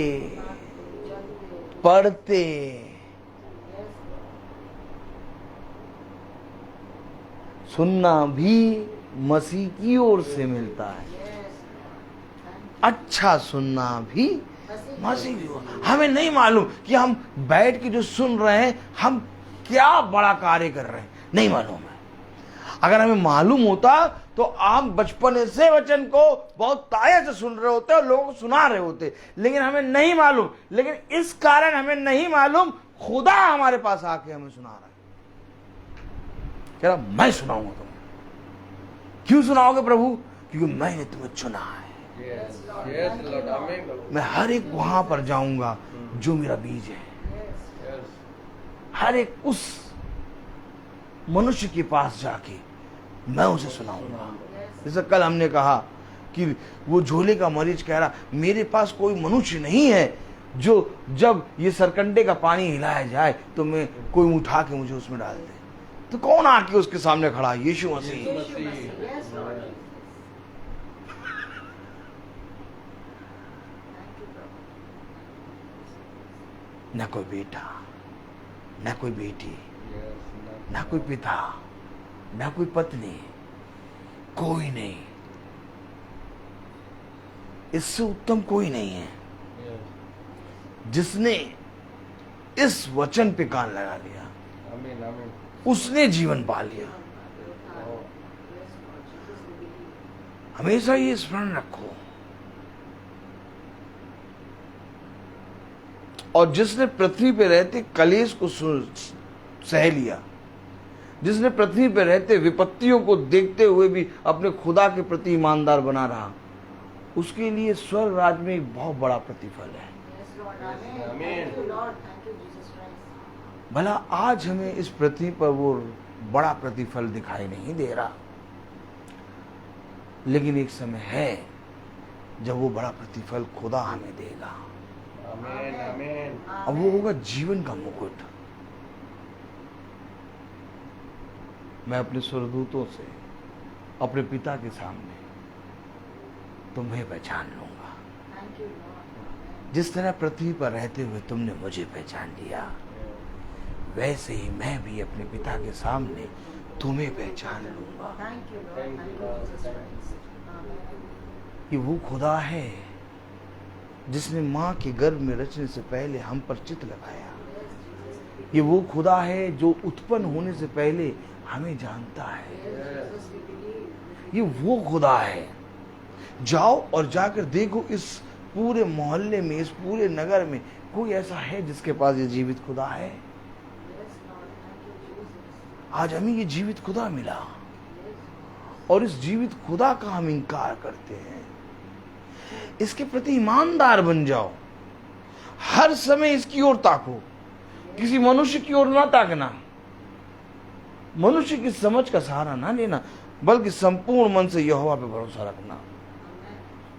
पढ़ते। सुनना भी मसीह की ओर से मिलता है। अच्छा सुनना भी मसीह की ओर। हमें नहीं मालूम कि हम बैठ के जो सुन रहे हैं हम क्या बड़ा कार्य कर रहे हैं, नहीं मालूम है। अगर हमें मालूम होता तो आप बचपन से वचन को बहुत ताया से सुन रहे होते और लोगों को सुना रहे होते, लेकिन हमें नहीं मालूम। लेकिन इस कारण हमें नहीं मालूम, खुदा हमारे पास आके हमें सुना रहा है। कह रहा मैं सुनाऊंगा तुम्हें। क्यों सुनाओगे प्रभु? क्योंकि मैंने तुम्हें चुना है। यस, यस लॉर्ड, आमीन, मैं हर एक वहां पर जाऊंगा जो मेरा बीज है। यस, हर एक उस मनुष्य के पास जाके मैं उसे सुनाऊंगा। जैसे कल हमने कहा कि वो झोले का मरीज कह रहा मेरे पास कोई मनुष्य नहीं है जो जब ये सरकंडे का पानी हिलाया जाए तो मैं कोई उठा के मुझे उसमें डाल दे। तो कौन आके उसके सामने खड़ा है? यीशु मसीह। Yes, Lord. न कोई बेटा, न कोई बेटी, यस, न कोई पिता, न कोई पत्नी, कोई नहीं। इससे उत्तम कोई नहीं है यस, जिसने इस वचन पे कान लगा लिया, आमीन, आमीन, उसने जीवन पा लिया। हमेशा ये स्मरण रखो। और जिसने पृथ्वी पे रहते कलेश को सह लिया, जिसने पृथ्वी पे रहते विपत्तियों को देखते हुए भी अपने खुदा के प्रति ईमानदार बना रहा, उसके लिए स्वर्ग राज्य में एक बहुत बड़ा प्रतिफल है। Yes, Lord. Amen. Amen. Thank you, Lord. Thank you, Jesus Christ. भला आज हमें इस पृथ्वी पर वो बड़ा प्रतिफल दिखाई नहीं दे रहा, लेकिन एक समय है जब वो बड़ा प्रतिफल खुदा हमें देगा। आमीन, आमीन, अब वो होगा जीवन का मुकुट। मैं अपने स्वर्गदूतों से अपने पिता के सामने तुम्हें पहचान लूंगा। Thank you, Lord. जिस तरह पृथ्वी पर रहते हुए तुमने मुझे पहचान लिया, वैसे ही मैं भी अपने पिता के सामने तुम्हें पहचान लूंगा। Thank you, Lord. Thank you, Jesus Christ. Amen. ये वो खुदा है जिसने माँ के गर्भ में रचने से पहले हम पर चित्त लगाया। ये वो खुदा है जो उत्पन्न होने से पहले हमें जानता है। ये वो खुदा है। जाओ और जाकर देखो इस पूरे मोहल्ले में, इस पूरे नगर में कोई ऐसा है जिसके पास ये जीवित खुदा है। आज हमें ये जीवित खुदा मिला और इस जीवित खुदा का हम इनकार करते हैं। इसके प्रति ईमानदार बन जाओ। हर समय इसकी ओर ताको, किसी मनुष्य की ओर ना ताकना, मनुष्य की समझ का सहारा ना लेना, बल्कि संपूर्ण मन से यहोवा पे भरोसा रखना,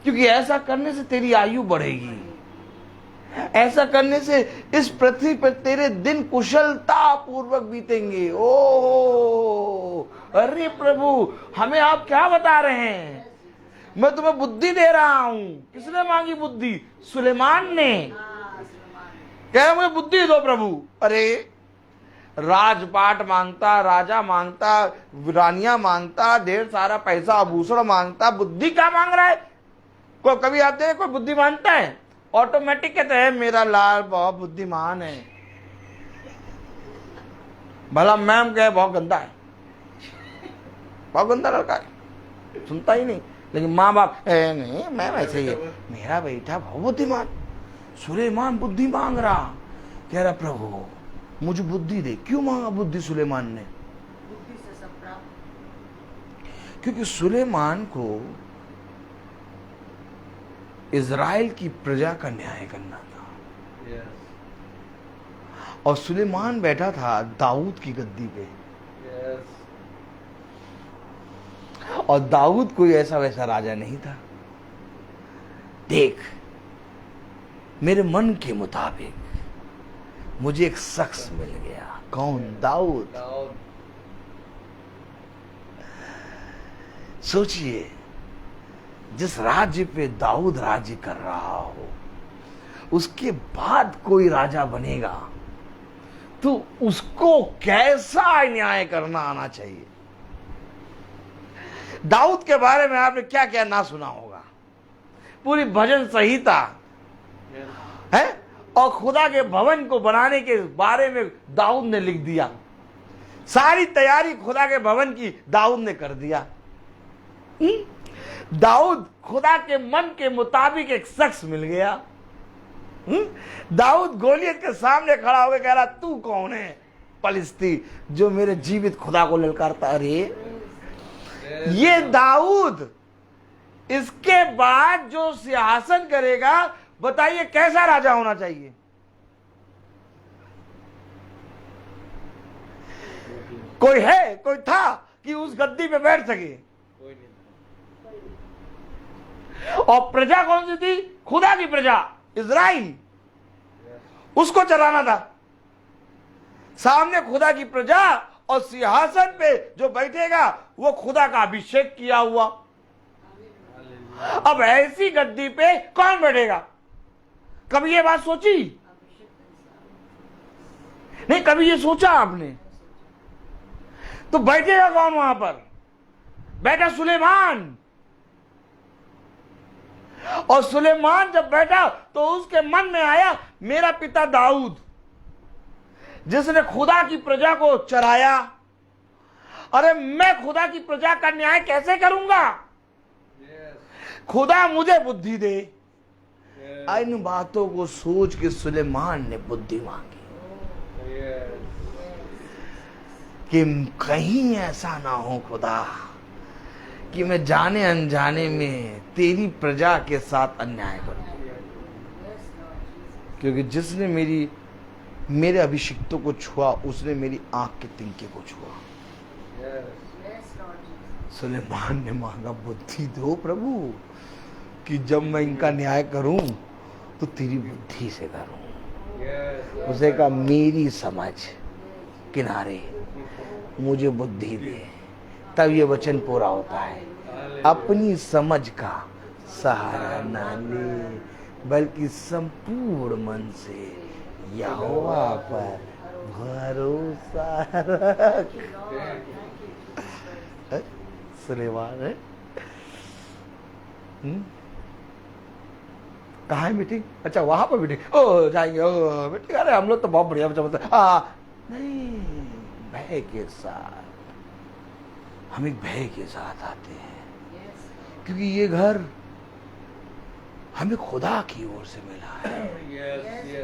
क्योंकि ऐसा करने से तेरी आयु बढ़ेगी। ऐसा करने से इस पृथ्वी पर तेरे दिन कुशलता पूर्वक बीतेंगे। ओ अरे प्रभु, हमें आप क्या बता रहे हैं? मैं तुम्हें बुद्धि दे रहा हूं। किसने मांगी बुद्धि? सुलेमान ने। कह मुझे बुद्धि दो प्रभु। अरे राजपाट मांगता, राजा मांगता, रानियां मांगता, ढेर सारा पैसा आभूषण मांगता, बुद्धि क्या मांग रहा है? कोई कभी आते हैं कोई बुद्धि मांगता है? ऑटोमेटिक कहते हैं मेरा लाल बहुत बुद्धिमान है। भला मैम कहे बहुत गंदा है, बहुत गंदा लड़का है, सुनता ही नहीं। लेकिन माँ बाप नहीं मैम ऐसे ही है, मेरा बेटा बहुत बुद्धिमान। सुलेमान बुद्धि मांग रहा, कह रहा प्रभु मुझे बुद्धि दे। क्यों मांगा बुद्धि सुलेमान ने? बुद्धि से सब प्राप्त। क्योंकि सुलेमान को इज़राइल की प्रजा का न्याय करना था। और सुलेमान बैठा था दाऊद की गद्दी पे। और दाऊद कोई ऐसा वैसा राजा नहीं था। देख, मेरे मन के मुताबिक मुझे एक शख्स मिल गया। कौन? दाऊद। सोचिए, जिस राज्य पे दाऊद राज्य कर रहा हो, उसके बाद कोई राजा बनेगा तो उसको कैसा न्याय करना आना चाहिए। दाऊद के बारे में आपने क्या क्या ना सुना होगा। पूरी भजन संहिता है और खुदा के भवन को बनाने के बारे में दाऊद ने लिख दिया। सारी तैयारी खुदा के भवन की दाऊद ने कर दिया। दाऊद खुदा के मन के मुताबिक एक शख्स मिल गया। दाऊद गोलियत के सामने खड़ा होकर कह रहा तू कौन है पलिस्ती जो मेरे जीवित खुदा को ललकारता। अरे ये दाऊद, इसके बाद जो सिंहासन करेगा, बताइए कैसा राजा होना चाहिए। कोई है, कोई था कि उस गद्दी पे बैठ सके? और प्रजा कौन सी थी? खुदा की प्रजा, इज़राइल। उसको चलाना था। सामने खुदा की प्रजा और सिंहासन पे जो बैठेगा वो खुदा का अभिषेक किया हुआ। अब ऐसी गद्दी पे कौन बैठेगा? कभी ये बात सोची? नहीं, कभी ये सोचा आपने? तो बैठेगा कौन वहां पर? बैठा सुलेमान। और सुलेमान जब बैठा तो उसके मन में आया मेरा पिता दाऊद, जिसने खुदा की प्रजा को चराया, अरे मैं खुदा की प्रजा का न्याय कैसे करूंगा? खुदा मुझे बुद्धि दे। इन बातों को सोच के सुलेमान ने बुद्धि मांगी कि कहीं ऐसा ना हो खुदा कि मैं जाने अनजाने में तेरी प्रजा के साथ अन्याय करूं। क्योंकि जिसने मेरे अभिषिक्तों को छुआ उसने मेरी आंख के तिनके को छुआ। सुलेमान ने मांगा बुद्धि दो प्रभु कि जब मैं इनका न्याय करूं तो तेरी बुद्धि से करूं। उसे कहा मेरी समझ किनारे, मुझे बुद्धि दे। तब ये वचन पूरा होता है, अपनी समझ का सहारा ना ले बल्कि संपूर्ण मन से यहोवा पर भरोसा रख। सुलेमान है। कहाँ है मीटिंग? अच्छा वहां पर मीटिंग। ओ जाएंगे, ओ मीटिंग। अरे हम लोग तो बहुत बढ़िया नहीं, भय के साथ। हम एक भय के साथ आते हैं क्योंकि ये घर हमें खुदा की ओर से मिला है।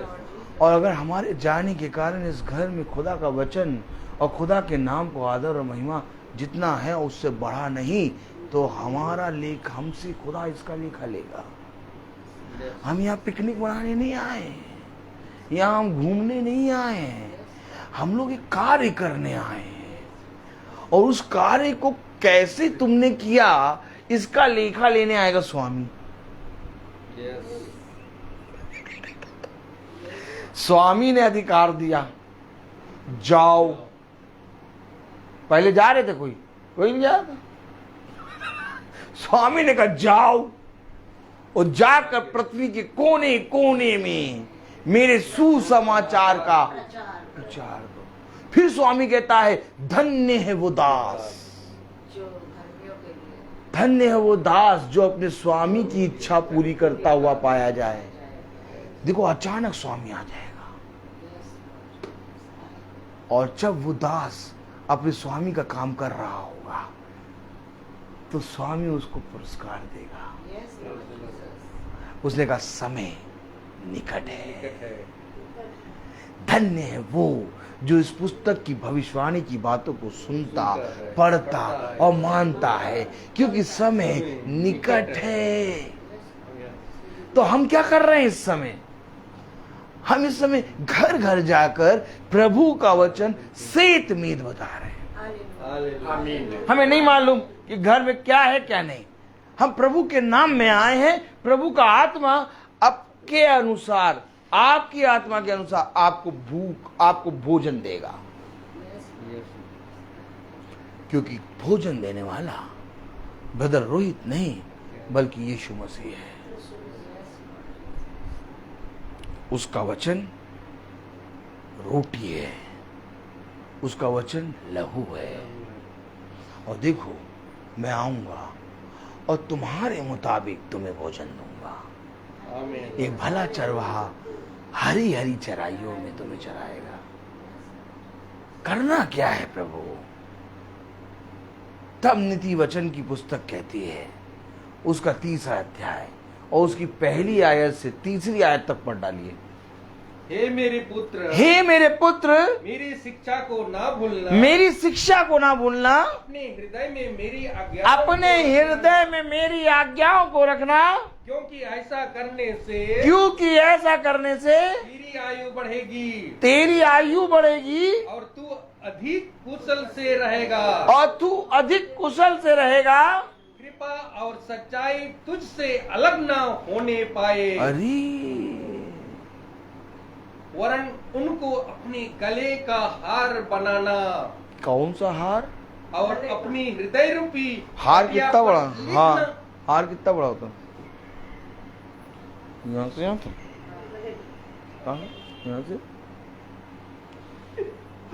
और अगर हमारे जाने के कारण इस घर में खुदा का वचन और खुदा के नाम को आदर और महिमा जितना है उससे बढ़ा नहीं, तो हमारा लेख हमसे खुदा इसका लेखा लेगा। हम यहाँ पिकनिक मनाने नहीं आए, यहाँ हम घूमने नहीं आए, हम लोग एक कार्य करने आए हैं। और उस कार्य को कैसे तुमने किया इसका लेखा लेने आएगा स्वामी। स्वामी ने अधिकार दिया, जाओ। पहले जा रहे थे, कोई नहीं जा रहा था। स्वामी ने कहा जाओ और जाकर पृथ्वी के कोने कोने में मेरे सुसमाचार का प्रचार दो। फिर स्वामी कहता है धन्य है वो दास, धन्य है वो दास जो अपने स्वामी की इच्छा पूरी करता हुआ पाया जाए। देखो अचानक स्वामी आ जाएगा और जब वो दास अपने स्वामी का काम कर रहा होगा तो स्वामी उसको पुरस्कार देगा। उसने कहा समय निकट है। धन्य है वो जो इस पुस्तक की भविष्यवाणी की बातों को सुनता, पढ़ता और मानता है, क्योंकि समय निकट है। तो हम क्या कर रहे हैं इस समय? हम इस समय घर घर जाकर प्रभु का वचन सेत मीत बता रहे हैं। हमें नहीं मालूम कि घर में क्या है क्या नहीं। हम प्रभु के नाम में आए हैं। प्रभु का आत्मा आपके अनुसार, आपकी आत्मा के अनुसार आपको भूख, आपको भोजन देगा, क्योंकि भोजन देने वाला ब्रदर रोहित नहीं बल्कि यीशु मसीह है। उसका वचन रोटी है, उसका वचन लहू है। और देखो मैं आऊंगा और तुम्हारे मुताबिक तुम्हें भोजन दूंगा। एक भला चरवाहा हरी हरी चराइयों में तुम्हें चराएगा। करना क्या है प्रभु? तब नीति वचन की पुस्तक कहती है, उसका 3रा अध्याय और उसकी पहली आयत से 3री आयत तक पढ़ डालिए। हे मेरे पुत्र, हे मेरे पुत्र, मेरी शिक्षा को ना भूलना, मेरी शिक्षा को ना भूलना, अपने हृदय में मेरी आज्ञा, अपने हृदय में मेरी आज्ञाओं को रखना, क्योंकि ऐसा करने से, क्योंकि ऐसा करने से तेरी आयु बढ़ेगी, तेरी आयु बढ़ेगी और तू अधिक कुशल से रहेगा, और तू अधिक कुशल से रहेगा। कृपा और सच्चाई तुझसे अलग ना होने पाए, अरे वरन उनको अपने गले का हार बनाना, कौन सा हार? और अपनी हृदय रूपी हार पटिया कितना पर बड़ा? लिखना। हाँ, हार कितना बड़ा होता? यहाँ से यहाँ तक? कहाँ? यहाँ से?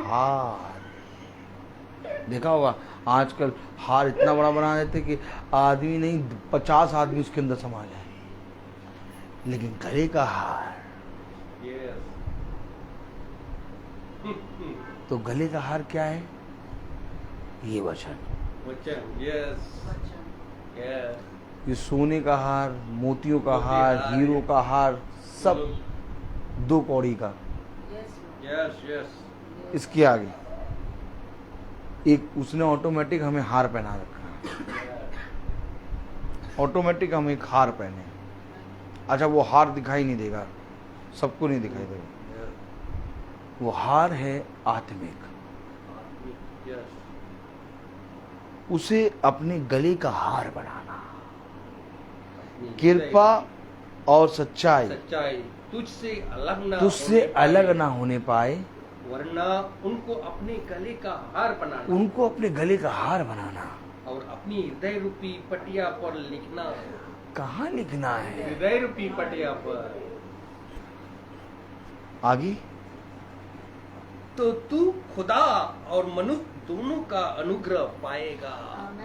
हार देखा होगा आजकल हार इतना बड़ा बना देते कि आदमी नहीं 50 आदमी उसके अंदर समा जाए। लेकिन गले का हार, Yes. तो गले का हार क्या है? ये वचन। वचन, yes. Yes. ये सोने का हार, मोतियों का हार, हीरो का हार, सब 2 कौड़ी का। Yes, yes. इसके आगे एक उसने ऑटोमेटिक हमें हार पहना रखा है। ऑटोमेटिक हम एक हार पहने। अच्छा, वो हार दिखाई नहीं देगा, सबको नहीं दिखाई देगा। वो हार है आत्मिक। Yes. उसे अपने गले का हार बनाना। कृपा और सच्चाई सच्चाई तुझसे अलग ना होने पाए, वरना उनको अपने गले का हार बनाना, उनको अपने गले का हार बनाना। और अपनी हृदय रूपी पटिया पर लिखना। कहाँ लिखना है? हृदय रूपी पटिया पर। आगे तो तू खुदा और मनुष्य दोनों का अनुग्रह पाएगा।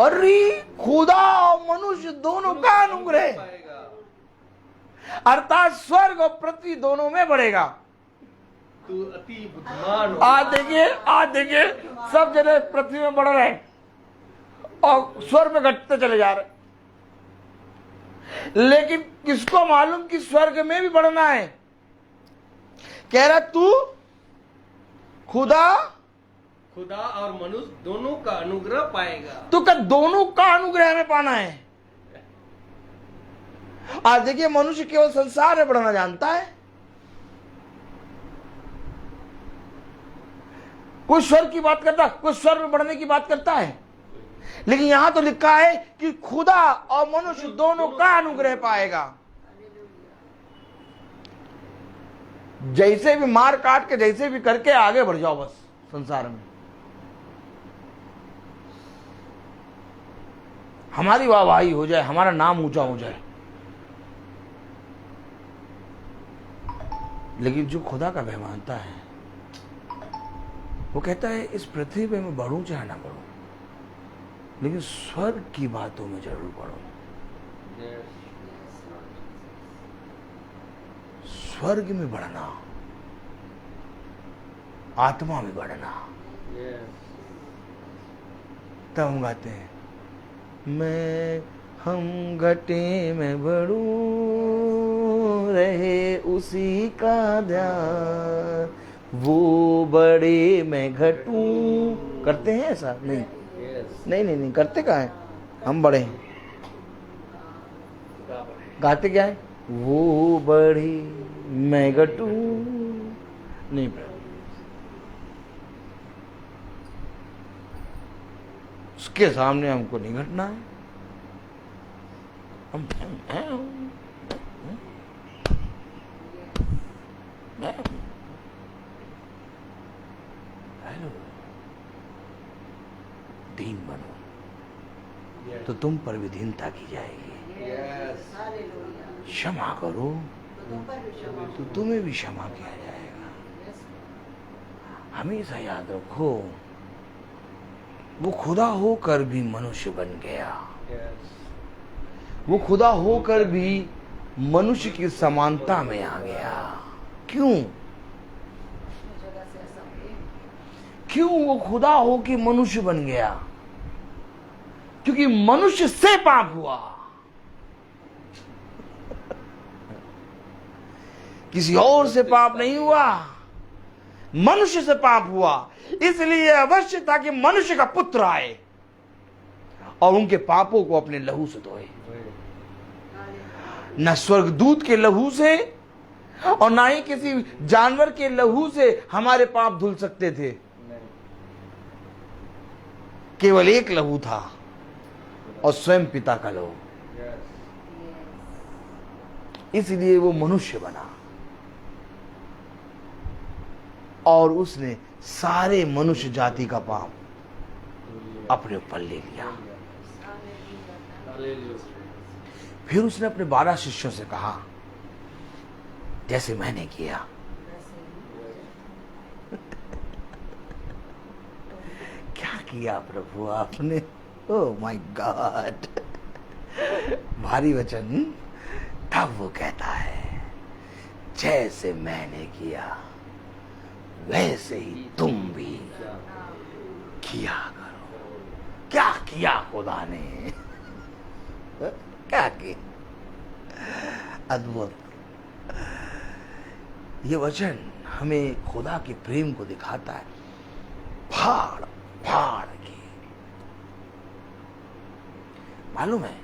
अरे खुदा और मनुष्य दोनों का अनुग्रह, पाएगा। अर्थात स्वर्ग और पृथ्वी दोनों में बढ़ेगा। तू अति बुद्धिमान हो। आज देखिए सब जने पृथ्वी में बढ़ रहे हैं और स्वर्ग में घटते चले जा रहे। लेकिन किसको मालूम कि स्वर्ग में भी बढ़ना है? कह रहा तू खुदा और मनुष्य दोनों का अनुग्रह पाएगा। तो क्या दोनों का अनुग्रह में पाना है? आज देखिए मनुष्य केवल संसार में बढ़ना जानता है, कोई स्वर्ग की बात करता, कोई स्वर्ग में बढ़ने की बात करता है। लेकिन यहां तो लिखा है कि खुदा और मनुष्य दोनों का अनुग्रह पाएगा। जैसे भी मार काट के, जैसे भी करके आगे बढ़ जाओ बस संसार में। हमारी वाहवाही हो जाए, हमारा नाम ऊंचा हो जाए। लेकिन जो खुदा का भय मानता है वो कहता है इस पृथ्वी पे मैं बढ़ूं चाहे ना बढ़ूं, लेकिन स्वर्ग की बातों में जरूर बढ़ूं। स्वर्ग में बढ़ना, आत्मा में बढ़ना। तब हम गाते हैं हम घटे में बढ़ूं, रहे उसी का ध्यान, वो बड़े में घटूं। करते हैं ऐसा? नहीं नहीं करते कहाँ है? हम बड़े हैं, गाते क्या है? वो बड़े मैं घटूं। नहीं प्रभु, उसके सामने हमको नहीं घटना है। हम हेलो, दीन बनो तो तुम पर भी दीनता की जाएगी। क्षमा करो तो तुम्हें भी क्षमा किया जाएगा। हमेशा याद रखो, वो खुदा होकर भी मनुष्य बन गया। वो खुदा होकर भी मनुष्य की समानता में आ गया। क्यों वो खुदा हो के मनुष्य बन गया? क्योंकि मनुष्य से पाप हुआ, किसी और से पाप नहीं हुआ, मनुष्य से पाप हुआ। इसलिए अवश्य था कि मनुष्य का पुत्र आए और उनके पापों को अपने लहू से धोए। न स्वर्गदूत के लहू से और ना ही किसी जानवर के लहू से हमारे पाप धुल सकते थे। केवल एक लहू था और स्वयं पिता का लहू। इसलिए वो मनुष्य बना और उसने सारे मनुष्य जाति का पाप अपने ऊपर ले लिया। फिर उसने अपने 12 शिष्यों से कहा, जैसे मैंने किया। क्या किया प्रभु आपने? ओह माय गॉड, भारी वचन। तब वो कहता है, जैसे मैंने किया वैसे ही तुम भी किया करो। क्या किया खुदा ने? क्या किया? अद्भुत। ये वचन हमें खुदा के प्रेम को दिखाता है, फाड़ फाड़ के। मालूम है,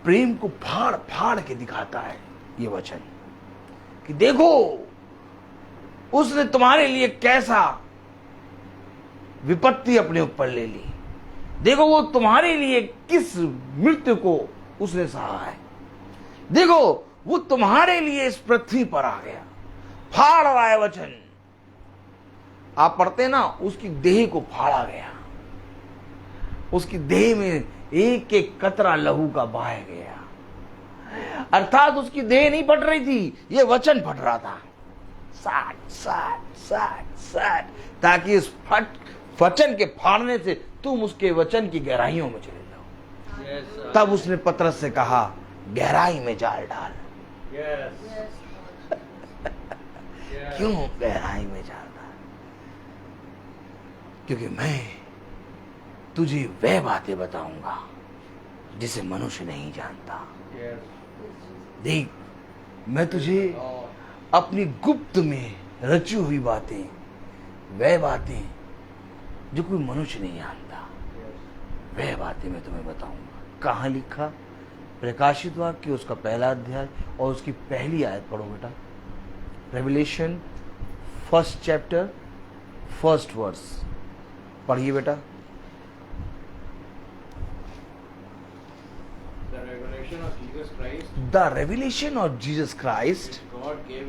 प्रेम को फाड़ फाड़ के दिखाता है ये वचन, कि देखो उसने तुम्हारे लिए कैसा विपत्ति अपने ऊपर ले ली। देखो वो तुम्हारे लिए किस मृत्यु को उसने सहा है। देखो वो तुम्हारे लिए इस पृथ्वी पर आ गया। फाड़ रहा है वचन। आप पढ़ते ना, उसकी देह को फाड़ा गया, उसकी देह में एक एक कतरा लहू का बहाया गया। अर्थात उसकी देह नहीं फट रही थी, ये वचन फट रहा था। साट साट साट साट, ताकि इस वचन के फाड़ने से तुम उसके वचन की गहराइयों में चले जाओ। तब उसने पतरस से कहा, गहराई में जाल डाल। क्यों गहराई में जाल डाल? क्योंकि मैं तुझे वह बातें बताऊंगा जिसे मनुष्य नहीं जानता। देख, मैं तुझे अपनी गुप्त में रची हुई बातें, वह बातें जो कोई मनुष्य नहीं जानता, वह बातें मैं तुम्हें बताऊंगा। कहाँ लिखा? प्रकाशित वाक्य उसका 1 अध्याय और उसकी पहली आयत पढ़ो बेटा। रेवलेशन 1 चैप्टर 1 वर्स पढ़िए बेटा। The revelation of Jesus Christ, The revelation of Jesus Christ God gave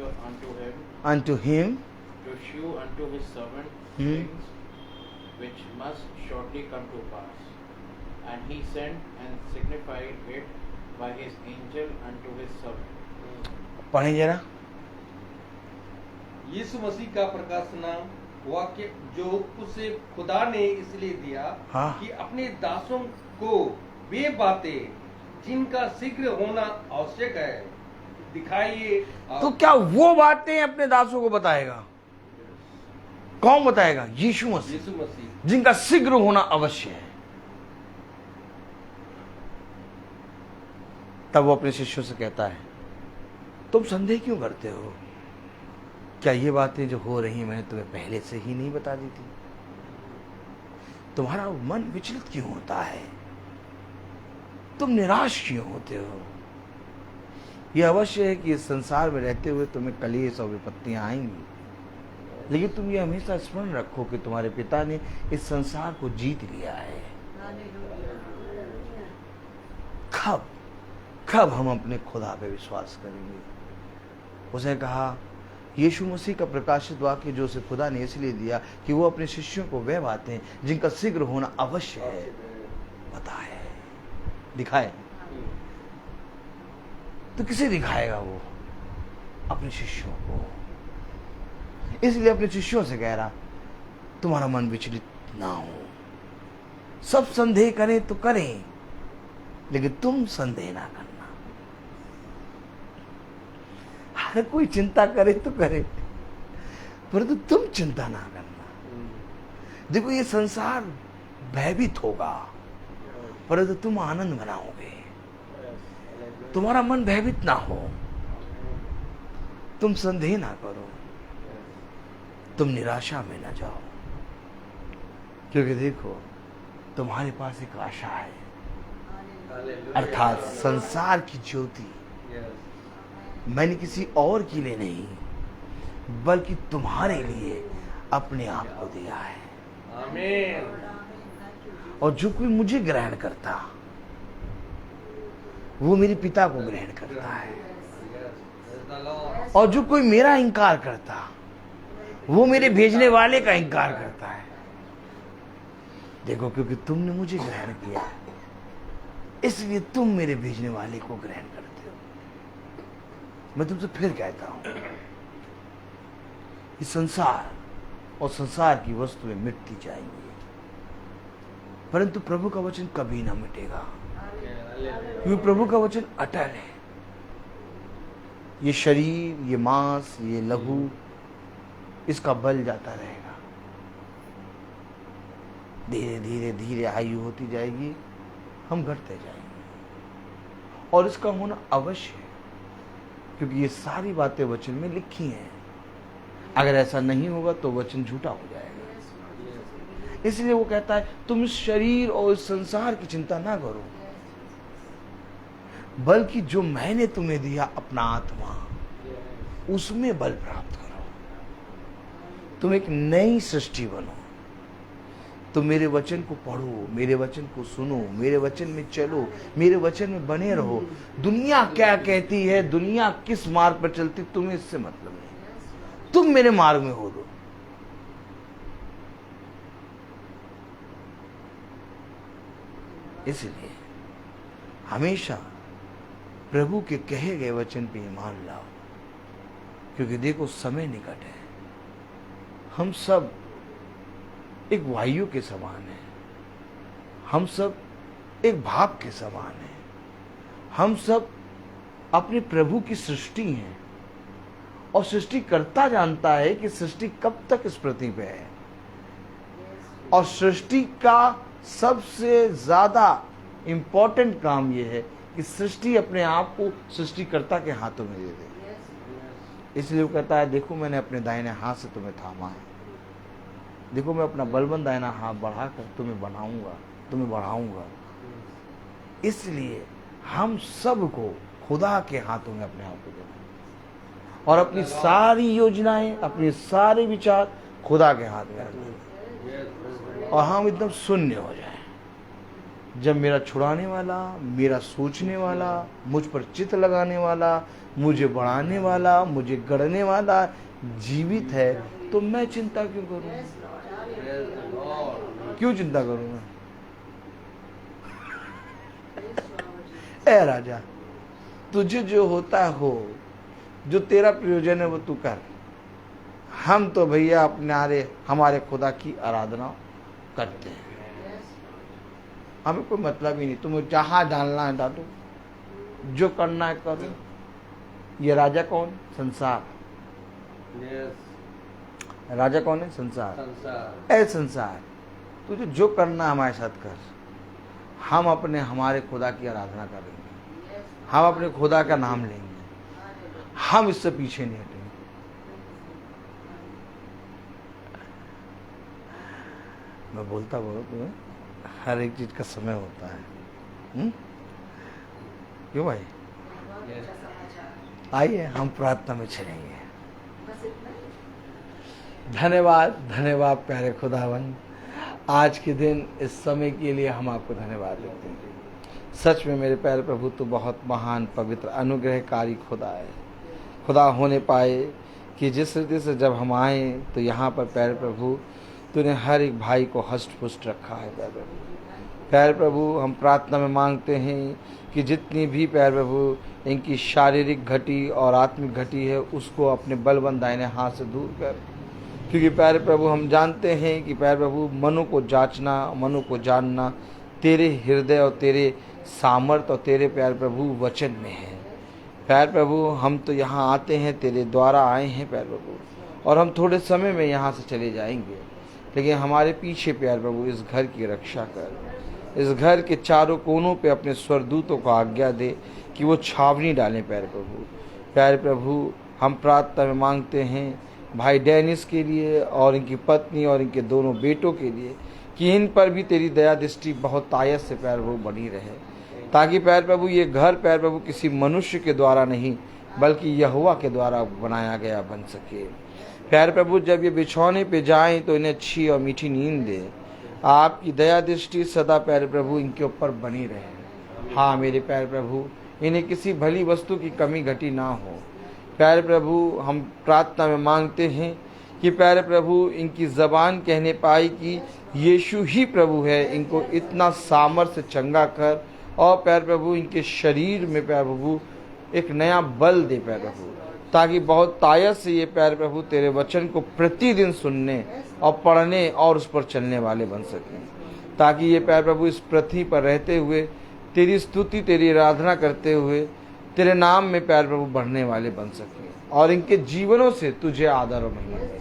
unto him to to shew unto his servant Hmm. things which must shortly come to pass. And he sent and signified it by his angel unto his servant. पढ़ें जरा। यीशु मसीह का प्रकाशना वाक्य जो उसे खुदा ने इसलिए दिया हाँ। कि अपने दासों को वे बातें जिनका शीघ्र होना आवश्यक है दिखाइए। तो क्या वो बातें अपने दासों को बताएगा? कौन बताएगा? यीशु मसीह, यीशु मसीह। जिनका शीघ्र होना अवश्य है। तब वो अपने शिष्यों से कहता है, तुम संदेह क्यों करते हो? क्या ये बातें जो हो रही मैंने तुम्हें पहले से ही नहीं बता दी थी? तुम्हारा मन विचलित क्यों होता है? तुम निराश क्यों होते हो? यह अवश्य है कि इस संसार में रहते हुए तुम्हें कलेश और विपत्तियां आएंगी, लेकिन तुम ये हमेशा स्मरण रखो कि तुम्हारे पिता ने इस संसार को जीत लिया है। कब हम अपने खुदा पे विश्वास करेंगे? उसने कहा, यीशु मसीह का प्रकाशित वाक्य जो उसे खुदा ने इसलिए दिया कि वो अपने शिष्यों को वह बातें जिनका शीघ्र होना अवश्य है बताए, दिखाए। तो किसे दिखाएगा वो? अपने शिष्यों को। इसलिए अपने शिष्यों से कह रहा, तुम्हारा मन विचलित ना हो। सब संदेह करें तो करें, लेकिन तुम संदेह ना करना। हर कोई चिंता करे तो करे, परंतु तुम चिंता ना करना। देखो, ये संसार भयभीत होगा, परंतु तुम आनंद मनाओगे। तुम्हारा मन भयभीत ना हो, तुम संदेह ना करो, तुम निराशा में ना जाओ, क्योंकि देखो तुम्हारे पास एक आशा है, अर्थात संसार की ज्योति मैंने किसी और के लिए नहीं बल्कि तुम्हारे लिए अपने आप को दिया है। आमीन। और जो कोई मुझे ग्रहण करता वो मेरे पिता को ग्रहण करता है, और जो कोई मेरा इनकार करता वो मेरे भेजने वाले का इनकार करता है। देखो, क्योंकि तुमने मुझे ग्रहण किया इसलिए तुम मेरे भेजने वाले को ग्रहण करते हो। मैं तुमसे फिर कहता हूं, ये संसार और संसार की वस्तुएं मिटती जाएंगी, परंतु प्रभु का वचन कभी ना मिटेगा, क्योंकि प्रभु का वचन अटल है। ये शरीर, ये मांस, ये लहू, इसका बल जाता रहेगा। धीरे धीरे धीरे आयु होती जाएगी, हम घटते जाएंगे, और इसका होना अवश्य है, क्योंकि ये सारी बातें वचन में लिखी हैं। अगर ऐसा नहीं होगा तो वचन झूठा हो जाएगा। इसलिए वो कहता है, तुम इस शरीर और इस संसार की चिंता ना करो, बल्कि जो मैंने तुम्हें दिया अपना आत्मा, उसमें बल प्राप्त करो। तुम एक नई सृष्टि बनो। तुम मेरे वचन को पढ़ो, मेरे वचन को सुनो, मेरे वचन में चलो, मेरे वचन में बने रहो। दुनिया क्या कहती है, दुनिया किस मार्ग पर चलती, तुम्हें इससे मतलब नहीं। तुम मेरे मार्ग में हो दो। इसलिए हमेशा प्रभु के कहे गए वचन पे ईमान लाओ, क्योंकि देखो समय निकट है। हम सब एक वायु के समान है, हम सब एक भाप के समान है, हम सब अपने प्रभु की सृष्टि हैं, और सृष्टिकर्ता जानता है कि सृष्टि कब तक इस पृथ्वी पे है, और सृष्टि का सबसे ज्यादा इंपॉर्टेंट काम यह है कि सृष्टि अपने आप को सृष्टिकर्ता के हाथों में दे दे। इसलिए वो कहता है, देखो मैंने अपने दाहिने हाथ से तुम्हें थामा है, देखो मैं अपना बलबंद दाहिना हाथ बढ़ाकर तुम्हें बनाऊंगा, तुम्हें बढ़ाऊंगा। इसलिए हम सबको खुदा के हाथों में अपने आप को देना, और अपनी सारी योजनाएं, अपने सारे विचार खुदा के हाथ में रखना, और हम एकदम शून्य हो जाएं। जब मेरा छुड़ाने वाला, मेरा सोचने वाला, मुझ पर चित्त लगाने वाला, मुझे बढ़ाने वाला, मुझे गढ़ने वाला जीवित है, तो मैं चिंता क्यों करूं? क्यों चिंता करूंगा? ए राजा, तुझे जो होता हो, जो तेरा प्रयोजन है वो तू कर। हम तो भैया अपने हमारे खुदा की आराधना करते हैं, हमें कोई मतलब ही नहीं। तुम्हें जहाँ डालना है डालो, जो करना है करो। ये राजा कौन? संसार। राजा कौन है? संसार। ए संसार, तुझे जो करना है हमारे साथ कर। हम हमारे खुदा की आराधना करेंगे, हम अपने खुदा का नाम लेंगे, हम इससे पीछे नहीं हटेंगे। मैं बोलता बोलो तुम्हें, हर एक चीज का समय होता है। क्यों भाई? आइए हम प्रार्थना में चलेंगे। धन्यवाद, धन्यवाद प्यारे खुदावन, आज के दिन इस समय के लिए हम आपको धन्यवाद देते हैं। सच में मेरे प्यारे प्रभु, तो बहुत महान, पवित्र, अनुग्रहकारी खुदा है। खुदा होने पाए कि जिस रीति से जब हम आए तो यहाँ पर प्यारे प्रभु तूने हर एक भाई को हष्ट पुष्ट रखा है। प्यारे प्रभु, हम प्रार्थना में मांगते हैं कि जितनी भी प्यारे प्रभु इनकी शारीरिक घटी और आत्मिक घटी है, उसको अपने बलवंत दाहिने हाथ से दूर कर। क्योंकि प्यारे प्रभु हम जानते हैं कि प्यारे प्रभु मनु को जांचना, मनु को जानना तेरे हृदय और तेरे सामर्थ्य और तेरे प्यारे प्रभु वचन में है। प्यारे प्रभु हम तो यहाँ आते हैं, तेरे द्वारा आए हैं प्यारे प्रभु, और हम थोड़े समय में यहाँ से चले जाएंगे। लेकिन हमारे पीछे प्यारे प्रभु इस घर की रक्षा कर। इस घर के चारों कोनों पे अपने स्वर्गदूतों को आज्ञा दे कि वो छावनी डालें प्यारे प्रभु। प्यारे प्रभु हम प्रार्थना में मांगते हैं भाई डेनिस के लिए और इनकी पत्नी और इनके दोनों बेटों के लिए, कि इन पर भी तेरी दया दृष्टि बहुत आयत से प्यारे प्रभु बनी रहे, ताकि प्यारे प्रभु ये घर प्यारे प्रभु किसी मनुष्य के द्वारा नहीं बल्कि यहोवा के द्वारा बनाया गया बन सके। प्यारे प्रभु जब ये बिछौने पे जाएं तो इन्हें अच्छी और मीठी नींद दे। आपकी दया दृष्टि सदा प्यारे प्रभु इनके ऊपर बनी रहे। हाँ मेरे प्यारे प्रभु, इन्हें किसी भली वस्तु की कमी घटी ना हो। प्यारे प्रभु हम प्रार्थना में मांगते हैं कि प्यारे प्रभु इनकी ज़बान कहने पाई कि यीशु ही प्रभु है। इनको इतना सामर्थ्य चंगा कर, और प्यारे प्रभु इनके शरीर में प्यारे प्रभु एक नया बल दे प्यारे प्रभु, ताकि बहुत तायत से ये प्यारे प्रभु तेरे वचन को प्रतिदिन सुनने और पढ़ने और उस पर चलने वाले बन सकें, ताकि ये प्यारे प्रभु इस पृथ्वी पर रहते हुए तेरी स्तुति तेरी आराधना करते हुए तेरे नाम में प्यारे प्रभु बढ़ने वाले बन सकें, और इनके जीवनों से तुझे आदर और महिमा मिले।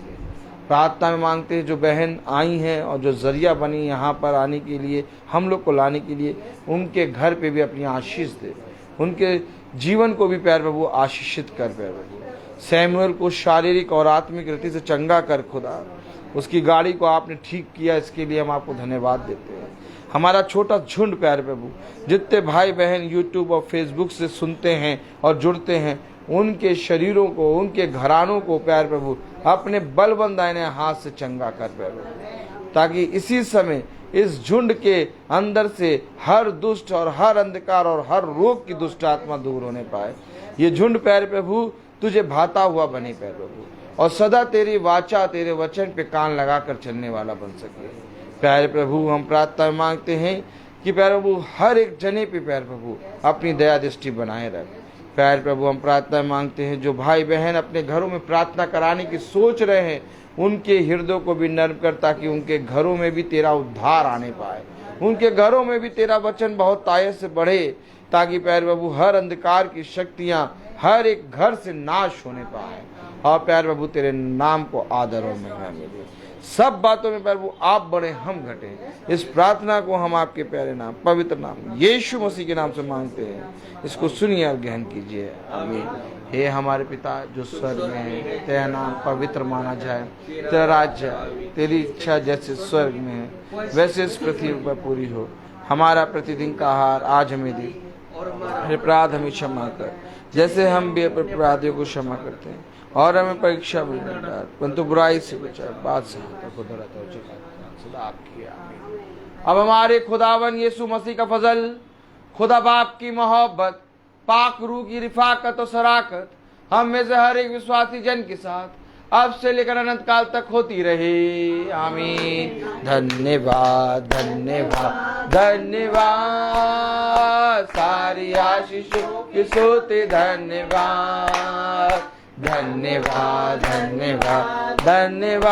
प्रार्थना में मांगते हैं जो बहन आई हैं और जो जरिया बनी यहाँ पर आने के लिए, हम लोग को लाने के लिए, उनके घर पे भी अपनी आशीष दे, उनके जीवन को भी प्यारे प्रभु आशीषित कर प्यारे प्रभु। सैमुअल को शारीरिक और आत्मिक रीति से चंगा कर खुदा, उसकी गाड़ी को आपने ठीक किया, इसके लिए हम आपको धन्यवाद देते हैं। हमारा छोटा झुंड प्यारे प्रभु, जितने भाई बहन यूट्यूब और फेसबुक से सुनते हैं और जुड़ते हैं, उनके शरीरों को, उनके घरानों को प्यारे प्रभु अपने बलवंत दाहिने हाथ से चंगा कर प्यारे प्रभु, ताकि इसी समय इस झुंड के अंदर से हर दुष्ट और हर अंधकार और हर रोग की दुष्ट आत्मा दूर होने पाए। ये झुंड प्यारे प्रभु तुझे भाता हुआ बने प्यारे प्रभु, और सदा तेरी वाचा तेरे वचन पे कान लगाकर चलने वाला बन सके। प्यारे प्रभु हम प्रार्थना में मांगते हैं कि प्यारे प्रभु हर एक जने पे प्यारे प्रभु अपनी दया दृष्टि बनाए रख। प्यारे प्रभु हम प्रार्थना में मांगते हैं जो भाई बहन अपने घरों में प्रार्थना कराने की सोच रहे हैं, उनके हृदयों को भी नर्म कर, ताकि उनके घरों में भी तेरा उद्धार आने पाए, उनके घरों में भी तेरा वचन बहुत तायत से बढ़े, ताकि प्यारे प्रभु हर अंधकार की शक्तियां हर एक घर से नाश होने पाए, और प्यारे प्रभु तेरे नाम को आदर और महिमा मिले। सब बातों में प्यारे प्रभु आप बड़े हम घटे। इस प्रार्थना को हम आपके प्यारे नाम पवित्र नाम यीशु मसीह के नाम से मांगते हैं, इसको सुनिए और ग्रहण कीजिए, आमीन। हे हमारे पिता जो स्वर्ग में है, तेरा नाम पवित्र माना जाए, तेरा राज्य, तेरी इच्छा जैसे स्वर्ग में है वैसे इस पृथ्वी पर पूरी हो। हमारा प्रतिदिन का आहार आज हमें दे, और अपराध हमें क्षमा कर जैसे हम भी अपने अपराधियों को क्षमा करते हैं, और हमें परीक्षा में न डाल परंतु बुराई से बचा, बादशाह सदा आपकी आमीन। अब हमारे खुदावन यीशु मसीह का फजल, खुदा बाप की मोहब्बत, पाक रूह की रिफाकत और शराकत हम में से हर एक विश्वासी जन के साथ अब से लेकर अनंत काल तक होती रहे, आमीन। धन्यवाद धन्यवाद धन्यवाद, सारी आशीषों की सोते धन्यवाद, धन्यवाद धन्यवाद धन्यवाद,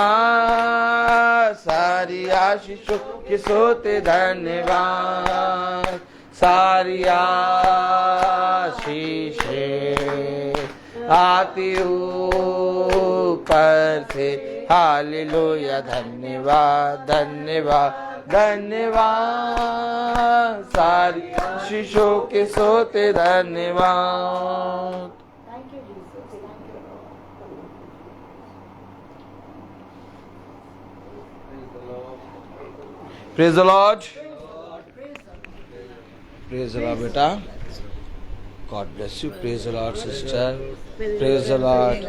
सारी आशीषों के सोते धन्यवाद, सारी आशीषें आती ऊपर से, हालेलुया धन्यवाद धन्यवाद धन्यवाद, सारी आशीषों के सोते धन्यवाद। Praise the Lord, praise the Lord बेटा, God bless you, praise the Lord sister, praise the Lord,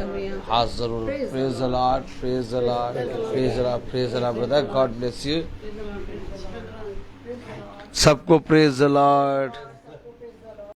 हाथ जरूर, praise the Lord, praise the Lord, praise the Lord, praise the Lord brother, God bless you, सबको praise the Lord.